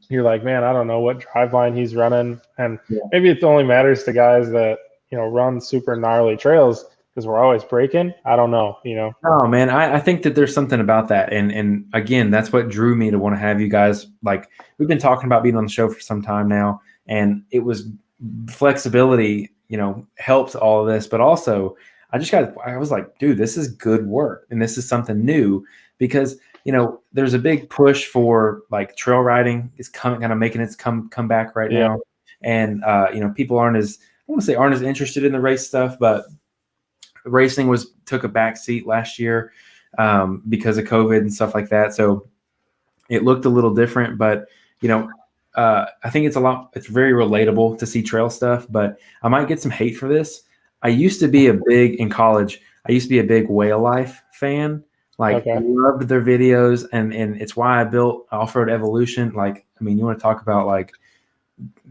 you're like, man, I don't know what driveline he's running. And maybe it only matters to guys that, run super gnarly trails because we're always breaking. I don't know, Oh man, I think that there's something about that. And again, that's what drew me to want to have you guys. Like, we've been talking about being on the show for some time now, and it was flexibility, helped all of this, but also I was like, dude, this is good work. And this is something new because, there's a big push for like trail riding is kind of making its come back right Yeah. now. And, people I want to say aren't as interested in the race stuff, but racing took a back seat last year because of COVID and stuff like that. So it looked a little different, but I think it's very relatable to see trail stuff, but I might get some hate for this. I used to be in college, I used to be a big Whale Life fan, like Okay. loved their videos. And it's why I built Offroad Evolution. Like, I mean, you want to talk about like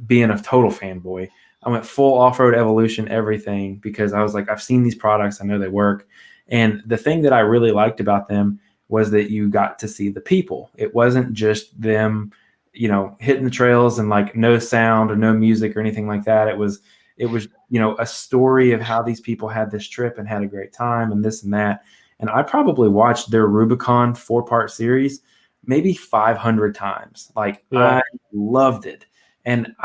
being a total fanboy. I went full Off-Road Evolution, everything, because I was like, I've seen these products, I know they work. And the thing that I really liked about them was that you got to see the people. It wasn't just them, hitting the trails and like no sound or no music or anything like that. It was, a story of how these people had this trip and had a great time and this and that. And I probably watched their Rubicon 4-part series maybe 500 times. Like, Yeah. I loved it. And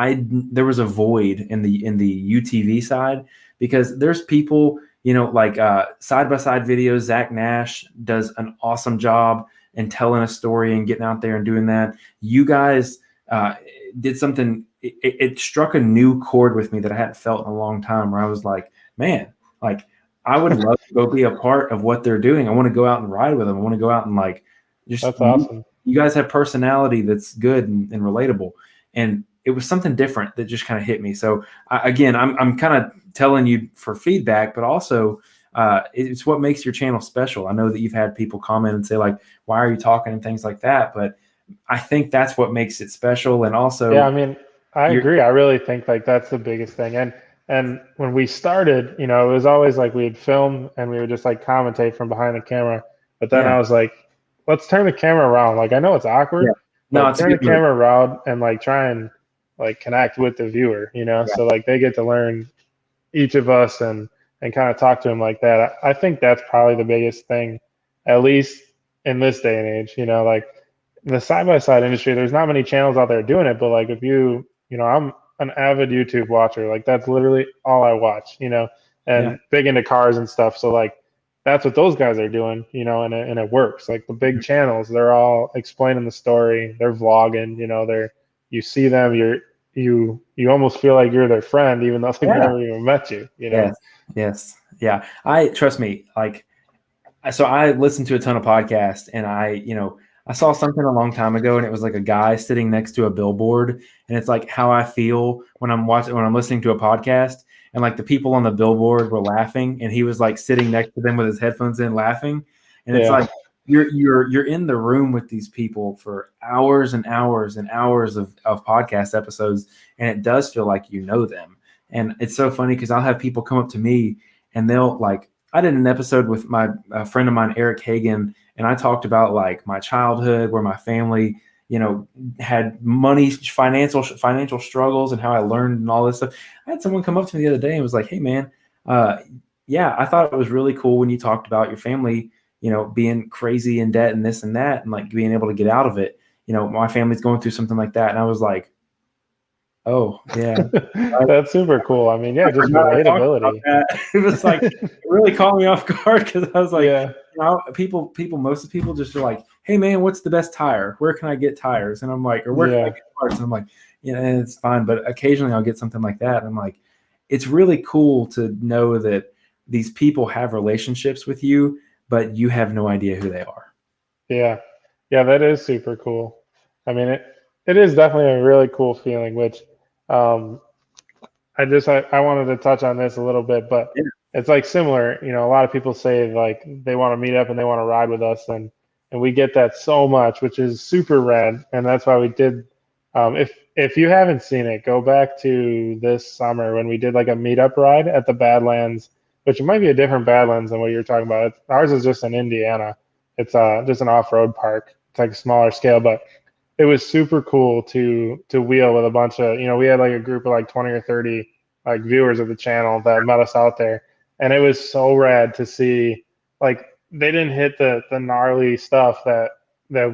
there was a void in the UTV side because there's people, like side by side videos. Zach Nash does an awesome job in telling a story and getting out there and doing that. You guys did something. It struck a new chord with me that I hadn't felt in a long time. Where I was like, man, like I would love to go be a part of what they're doing. I want to go out and ride with them. I want to go out and like just. That's awesome. You guys have personality that's good and relatable, and it was something different that just kind of hit me. So again, I'm kind of telling you for feedback, but also it's what makes your channel special. I know that you've had people comment and say like, why are you talking and things like that? But I think that's what makes it special. And also, Yeah, I mean, I agree. I really think like that's the biggest thing. And when we started, it was always like we'd film and we would just like commentate from behind the camera. But then I was like, let's turn the camera around. Like I know it's awkward, no, but it's a turn the good move. camera around and like try and like connect with the viewer, so like they get to learn each of us and kind of talk to them like that. I think that's probably the biggest thing, at least in this day and age. Like the side by side industry, there's not many channels out there doing it, but like if I'm an avid YouTube watcher, like that's literally all I watch, and big into cars and stuff. So like that's what those guys are doing, and it works. Like the big channels, they're all explaining the story, they're vlogging, you see them, you almost feel like you're their friend, even though they've never even met you, Yes. Yeah. I trust me. Like, so I listened to a ton of podcasts and I saw something a long time ago and it was like a guy sitting next to a billboard. And it's like how I feel when I'm listening to a podcast and like the people on the billboard were laughing and he was like sitting next to them with his headphones in laughing. And it's like, you're in the room with these people for hours and hours and hours of podcast episodes. And it does feel like you know them. And it's so funny because I'll have people come up to me and they'll like, I did an episode with my friend of mine, Eric Hagan, and I talked about like my childhood, where my family, had financial struggles and how I learned and all this stuff. I had someone come up to me the other day and was like, "Hey, man, I thought it was really cool when you talked about your family, being crazy in debt and this and that, and like being able to get out of it. My family's going through something like that." And I was like, "Oh, yeah." That's super cool. I mean, yeah, just relatability. It was like it really caught me off guard because I was like, Yeah. most of the people just are like, "Hey man, what's the best tire? Where can I get tires?" And I'm like, or where can I get parts? And I'm like, and it's fine. But occasionally I'll get something like that. And I'm like, it's really cool to know that these people have relationships with you, but you have no idea who they are. Yeah. Yeah, that is super cool. I mean, it is definitely a really cool feeling, which um, I wanted to touch on this a little bit, but it's like similar. A lot of people say like they want to meet up and they want to ride with us, and we get that so much, which is super rad, and that's why we did. If you haven't seen it, go back to this summer when we did like a meetup ride at the Badlands, which might be a different Badlands than what you're talking about. Ours is just in Indiana. It's just an off-road park. It's like a smaller scale, but it was super cool to wheel with a bunch of, we had like a group of like 20 or 30 like viewers of the channel that met us out there, and it was so rad to see like they didn't hit the gnarly stuff that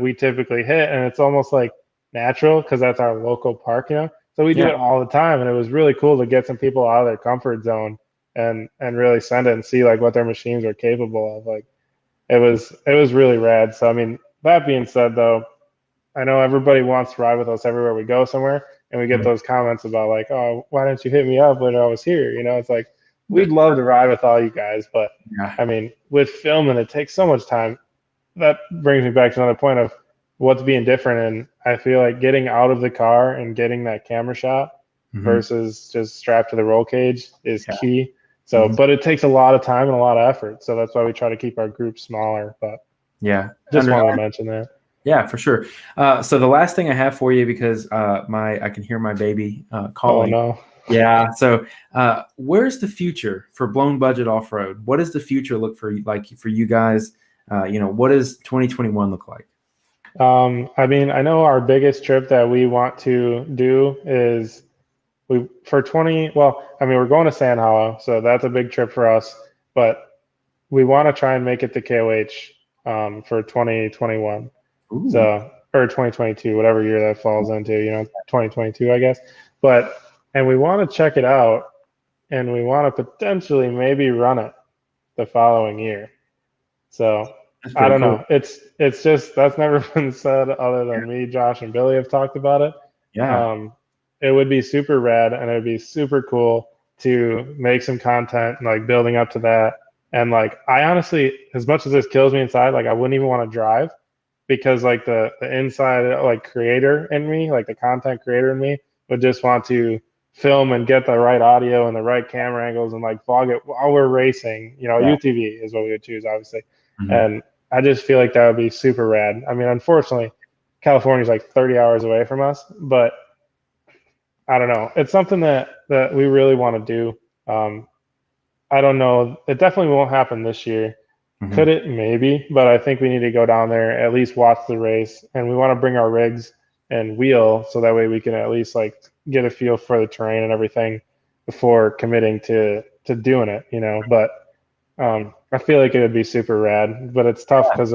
we typically hit, and it's almost like natural because that's our local park, So we do Yeah. it all the time, and it was really cool to get some people out of their comfort zone and really send it and see like what their machines are capable of. Like it was really rad. So I mean, that being said, though, I know everybody wants to ride with us everywhere we go somewhere, and we get Right. those comments about like, oh, why didn't you hit me up when I was here? You know, it's like we'd But, love to ride with all you guys, but yeah. I mean, with filming, it takes so much time. That brings me back to another point of what's being different. And I feel like getting out of the car and getting that camera shot Hmm. versus just strapped to the roll cage is Yeah. key. So, Hmm. but it takes a lot of time and a lot of effort. So that's why we try to keep our group smaller. But Yeah. just wanted to mention that. Yeah, for sure. So the last thing I have for you, because I can hear my baby Oh calling. no. Yeah. So where's the future for Blown Budget Off Road? What does the future look for you guys? What does 2021 look like? I mean, I know our biggest trip that we want to do is we for 20. Well, I mean, we're going to Sand Hollow, so that's a big trip for us. But we want to try and make it to KOH for 2021. Ooh. So, or 2022, whatever year that falls into, 2022, I guess. But, and we want to check it out and we want to potentially maybe run it the following year. So, That's I pretty don't cool. know. It's just that's never been said other than me, Josh, and Billy have talked about it. Yeah. Um, it would be super rad and it would be super cool to make some content like building up to that. And like I honestly, as much as this kills me inside, like I wouldn't even want to drive because like the inside like creator in me, like the content creator in me, would just want to film and get the right audio and the right camera angles and like vlog it while we're racing. Yeah. UTV is what we would choose, obviously. Mhm. And I just feel like that would be super rad. I mean, unfortunately, California's like 30 hours away from us, but I don't know. It's something that we really want to do. I don't know. It definitely won't happen this year. Could Mhm. it? Maybe, but I think we need to go down there, at least watch the race, and we want to bring our rigs and wheel so that way we can at least like get a feel for the terrain and everything before committing to doing it. But I feel like it would be super rad, but it's tough because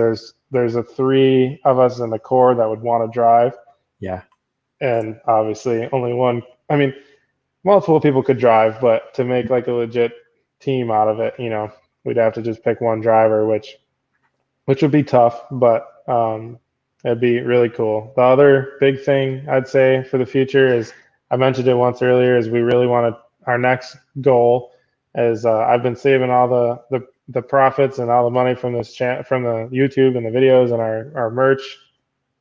there's a three of us in the core that would want to drive, Yeah. and obviously only one. I mean, multiple people could drive, but to make like a legit team out of it, we'd have to just pick one driver, which would be tough, but it'd be really cool. The other big thing I'd say for the future is I mentioned it once earlier is we really want to our next goal is I've been saving all the profits and all the money from this from the YouTube and the videos and our merch.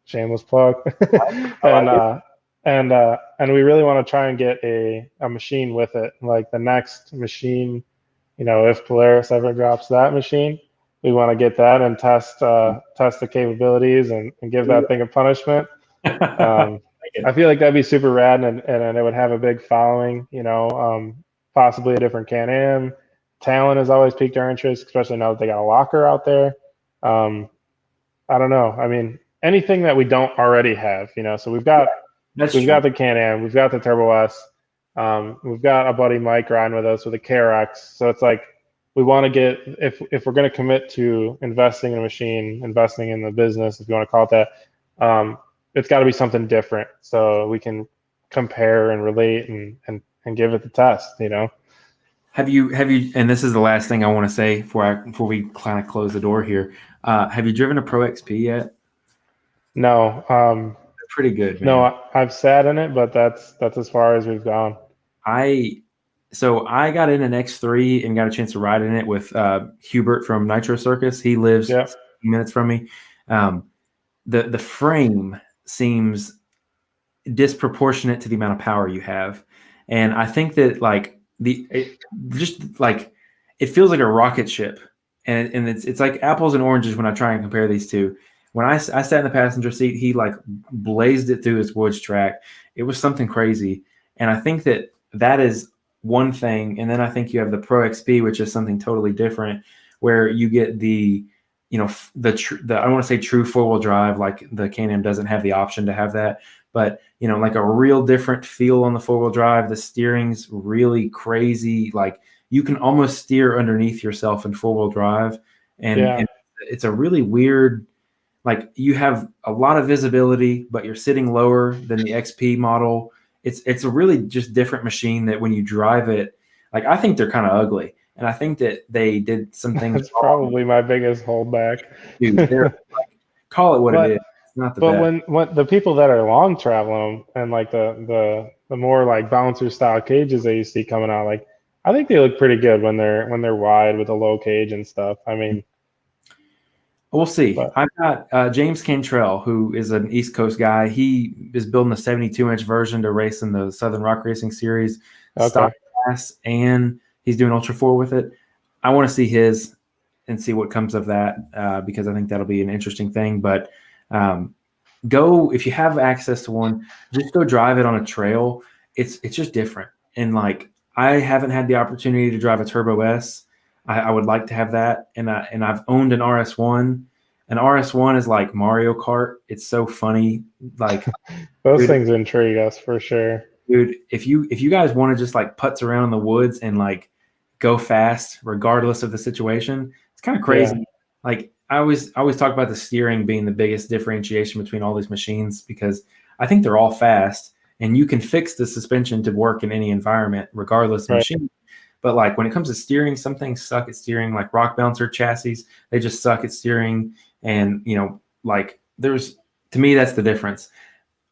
Shameless plug. I and like it. and we really want to try and get a machine with it, like the next machine. If Polaris ever drops that machine, we want to get that and test the capabilities and give that thing a punishment. I Um, like it. I feel like that'd be super rad and it would have a big following. Possibly a different Can-Am. Talent has always piqued our interest, especially now that they got a locker out there. Um, I don't know. I mean, anything that we don't already have. So we've got That's we've true. got the Can-Am, we've got the Turbo S, we've got a buddy Mike riding with us with a KRX. So it's like we want to get if we're going to commit to investing in a machine, investing in the business, if you want to call it that, it's got to be something different so we can compare and relate and give it the test. Have you, and this is the last thing I want to say before we kind of close the door here. Have you driven a Pro XP yet? No, They're pretty good, no, man. I've sat in it, but that's as far as we've gone. I got in an X3 and got a chance to ride in it with Hubert from Nitro Circus. He lives Yeah, 15 minutes from me. Um, the frame seems disproportionate to the amount of power you have, and I think that like just like it feels like a rocket ship, and it's like apples and oranges when I try and compare these two. When I sat in the passenger seat, he like blazed it through his woods track. It was something crazy, and I think that is one thing. And then I think you have the Pro XP, which is something totally different, where you get the I don't want to say true four wheel drive, like the Can-Am doesn't have the option to have that, but like a real different feel on the four wheel drive. The steering's really crazy. Like you can almost steer underneath yourself in four wheel drive, and yeah, it's a really weird. Like you have a lot of visibility, but you're sitting lower than the XP model. it's a really just different machine that when you drive it, like I think they're kind of ugly, and I think that they did some things That's wrong. probably my biggest holdback. Dude, they're call it what it is. But It's not the but best. when the people that are long traveling and like the more like bouncer style cages that you see coming out, like I think they look pretty good when they're wide with a low cage and stuff. I mean, We'll see. but I've got James Cantrell, who is an East Coast guy. He is building a 72-inch version to race in the Southern Rock Racing Series stock okay. class, and he's doing Ultra 4 with it. I want to see his and see what comes of that because I think that'll be an interesting thing. But go if you have access to one, just go drive it on a trail. It's just different. And like I haven't had the opportunity to drive a Turbo S. I would like to have that, and I've owned an RS1. An RS1 is like Mario Kart. It's so funny. Like, Those dude, things intrigue us for sure. if you guys want to just like putz around in the woods and like go fast, regardless of the situation, it's kind of Yeah, crazy. Like I always talk about the steering being the biggest differentiation between all these machines because I think they're all fast, and you can fix the suspension to work in any environment, regardless of right. machine. But like when it comes to steering, some things suck at steering, like rock bouncer chassis, they just suck at steering. And like there's to me that's the difference.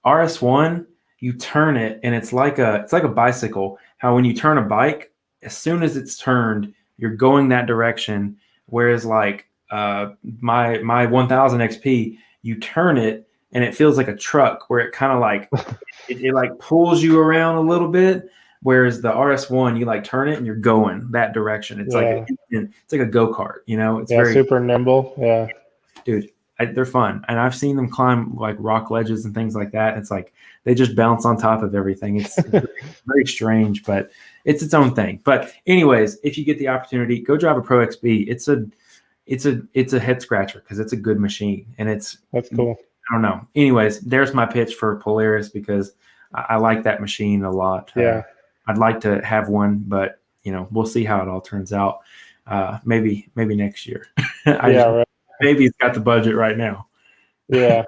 RS1, you turn it and it's like a bicycle. How when you turn a bike, as soon as it's turned, you're going that direction. Whereas like my 1000 XP, you turn it and it feels like a truck where it kind of like it like pulls you around a little bit. Whereas the RS1, you like turn it and you're going that direction. Yeah, It's like a go-kart, It's yeah, very, super nimble. Yeah, dude, they're fun. And I've seen them climb like rock ledges and things like that. It's like they just bounce on top of everything. It's very, very strange, but it's its own thing. But anyways, if you get the opportunity, go drive a Pro XP. It's a head scratcher because it's a good machine and that's I cool. don't know. Anyways, there's my pitch for Polaris because I like that machine a lot. Yeah, I'd like to have one, but we'll see how it all turns out. Maybe next year. yeah, right. Maybe it's got the budget right now. Yeah,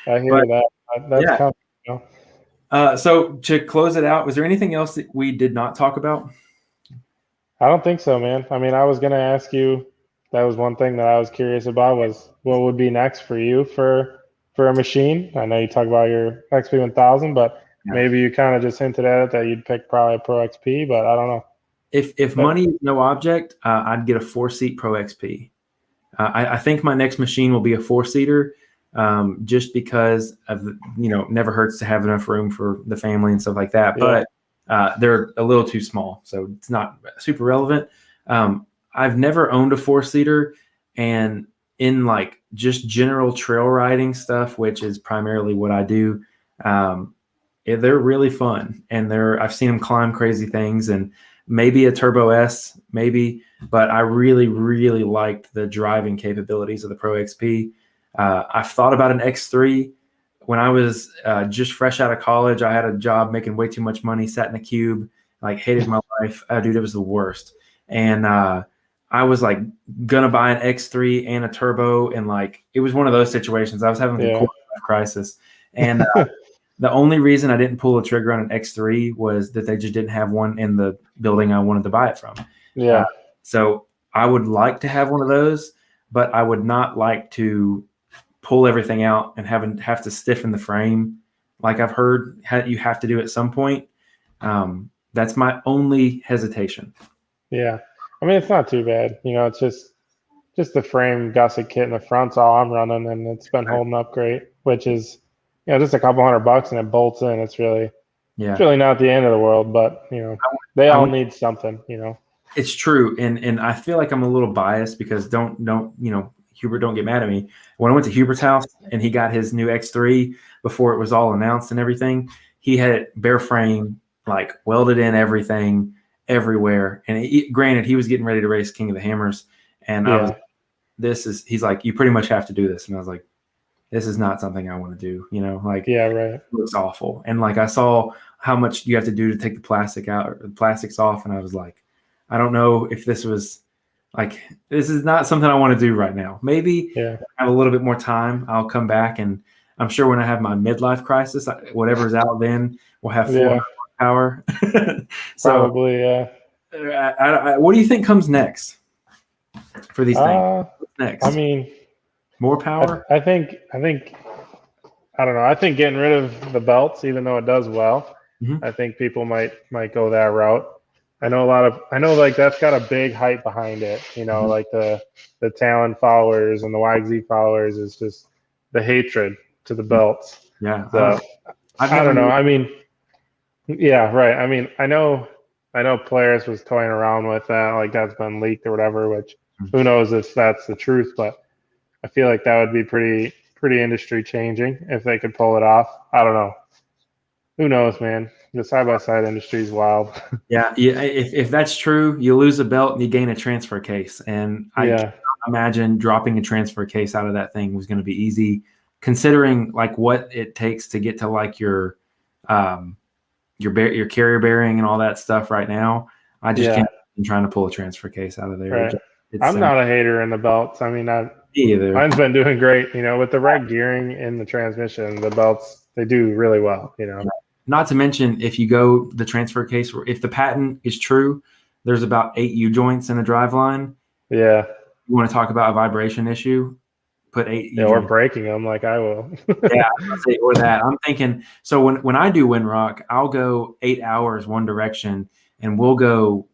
I But hear that. That's yeah. coming. So to close it out, was there anything else that we did not talk about? I don't think so, man. I mean, I was gonna ask you. That was one thing that I was curious about was what would be next for you for a machine. I know you talk about your XP 1000, but Yeah. maybe you kind of just hinted at it that you'd pick probably a Pro XP, but I don't know. If But money is no object, I'd get a 4-seat Pro XP. I think my next machine will be a 4-seater, just because of never hurts to have enough room for the family and stuff like that. yeah, But they're a little too small, so it's not super relevant. I've never owned a 4-seater, and in like just general trail riding stuff, which is primarily what I do, they're really fun, and I've seen them climb crazy things, and maybe a Turbo S, maybe, but I really, really liked the driving capabilities of the Pro XP. I've thought about an X3. When I was just fresh out of college, I had a job making way too much money, sat in a cube, like hated my life. Dude, it was the worst. And I was like gonna buy an X3 and a turbo, and like it was one of those situations. I was having like a yeah, quarter life crisis, and the only reason I didn't pull the trigger on an X3 was that they just didn't have one in the building I wanted to buy it from. Uh, yeah, so I would like to have one of those, but I would not like to pull everything out and have to stiffen the frame, like I've heard you have to do at some point. That's my only hesitation. yeah. I mean, it's not too bad. It's just the frame gusset kit in the front's all I'm running, and it's been Right. holding up great, which is just a couple $100 and it bolts in. It's Yeah, really not the end of the world, but they I all went. need something. It's true, and I feel like I'm a little biased because don't Hubert, don't get mad at me. When I went to Hubert's house and he got his new X3 before it was all announced and everything, he had it bare frame, like welded in everything everywhere. And granted, he was getting ready to race King of the Hammers, and I was, Yeah, he's like, you pretty much have to do this, and I was like, this is not something I want to do. Like yeah, right. it looks awful, and like I saw how much you have to do to take the plastic out, or the plastics off, and I was like, I don't know if this is not something I want to do right now. Maybe Yeah, I have a little bit more time, I'll come back and I'm sure when I have my midlife crisis, whatever's out then will have 400 power. So probably, yeah. What do you think comes next for these things? What's next? I mean, more power? I think I don't know. I think getting rid of the belts, even though it does well, Mm-hmm. I think people might go that route. I know like that's got a big hype behind it. Mm-hmm. Like the Talon followers and the YZ followers is just the hatred to the belts. Yeah. So I've I never don't know. knew. I mean, yeah, right. I mean, I know Polaris was toying around with that, like that's been leaked or whatever, which who knows if that's the truth, but I feel like that would be pretty industry changing if they could pull it off. I don't know. Who knows, man? The side by side industry is wild. Yeah. If that's true, you lose a belt and you gain a transfer case. And I Yeah. cannot imagine dropping a transfer case out of that thing was going to be easy, considering like what it takes to get to like your carrier bearing and all that stuff right now. I just can't imagine trying to pull a transfer case out of there. Right. I'm not a hater in the belts. I mean, mine's been doing great. With the right gearing in the transmission, the belts they do really well. Not to mention, if you go the transfer case, if the patent is true, there's about 8 U joints in the driveline. Yeah. You want to talk about a vibration issue? Put 8 U or joints. breaking them like I will. Yeah, or that. I'm thinking. So when I do Windrock, I'll go 8 hours one direction, and we'll go,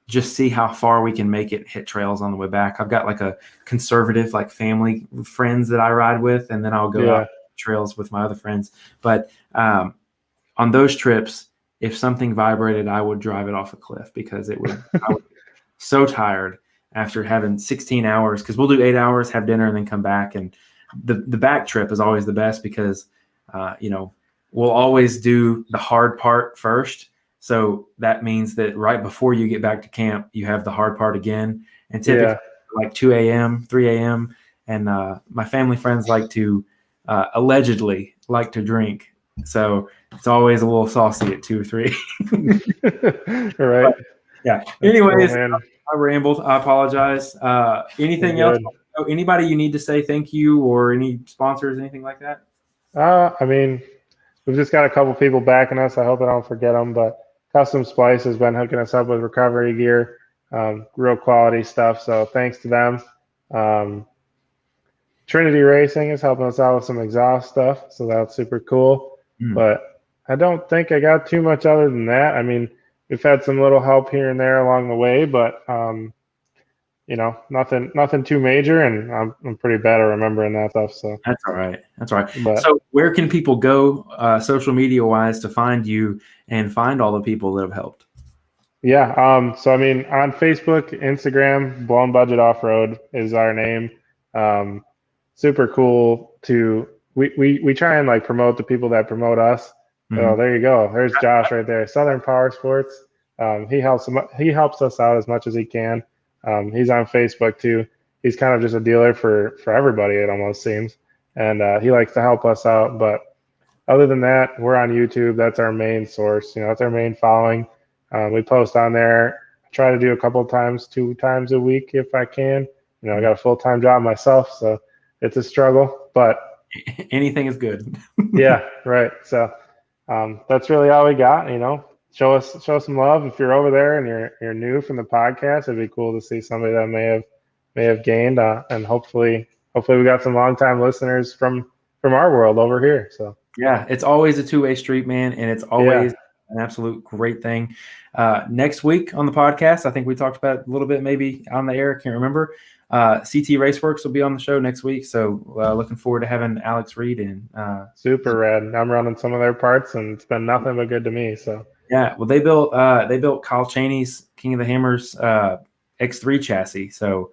just see how far we can make it hit trails on the way back. I've got like a conservative like family friends that I ride with, and then I'll go out trails with my other friends. But on those trips, if something vibrated, I would drive it off a cliff because I would be so tired after having 16 hours, because we'll do 8 hours, have dinner, and then come back. And the back trip is always the best because, we'll always do the hard part first. So that means that right before you get back to camp, you have the hard part again. And typically like 2 a.m., 3 a.m. And my family friends like to allegedly like to drink. So it's always a little saucy at 2 or 3. Right. But, yeah. Anyways, cool, I rambled. I apologize. Anything else? Anybody you need to say thank you, or any sponsors, anything like that? I mean, we've just got a couple people backing us. I hope I don't forget them, but Custom Splice has been hooking us up with recovery gear, real quality stuff. So thanks to them. Trinity Racing is helping us out with some exhaust stuff, so that's super cool. But I don't think I got too much other than that. I mean, we've had some little help here and there along the way, but nothing too major, and I'm pretty bad at remembering that stuff. So that's all right. That's all right. But, so where can people go social media wise to find you and find all the people that have helped? Yeah. So I mean, on Facebook, Instagram, Blown Budget Offroad is our name. Super cool to we try and like promote the people that promote us. Oh, there you go. There's Josh right there. Southern Power Sports. He helps us out as much as he can. He's on Facebook too. He's kind of just a dealer for everybody, it almost seems. And he likes to help us out. But other than that, we're on YouTube. That's our main source. That's our main following. We post on there. I try to do a couple of times, 2 times a week if I can. I got a full-time job myself, so it's a struggle, but anything is good. Yeah, right. So that's really all we got. Show some love if you're over there and you're new from the podcast. It'd be cool to see somebody that may have gained, and hopefully we got some longtime listeners from our world over here. So yeah, it's always a two-way street, man, and it's always an absolute great thing. Next week on the podcast, I think we talked about it a little bit, maybe on the air. Can't remember. CT Raceworks will be on the show next week, so looking forward to having Alex Reed in. Super rad. I'm running some of their parts, and it's been nothing but good to me. So yeah, well, they built Kyle Chaney's King of the Hammers X3 chassis. So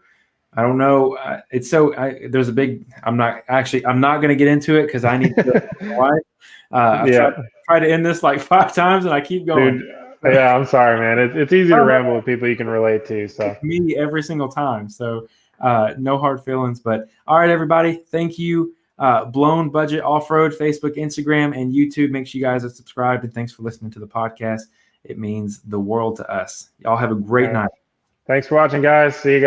I don't know. There's a big. I'm not going to get into it because I need to. Why? I've tried to end this like 5 times, and I keep going. Dude, yeah, I'm sorry, man. It's easy to ramble with people you can relate to. So it's me every single time. So no hard feelings. But all right, everybody. Thank you. Blown Budget Offroad, Facebook, Instagram, and YouTube. Make sure you guys are subscribed, and thanks for listening to the podcast. It means the world to us. Y'all have a great night. Thanks for watching, guys. See you guys.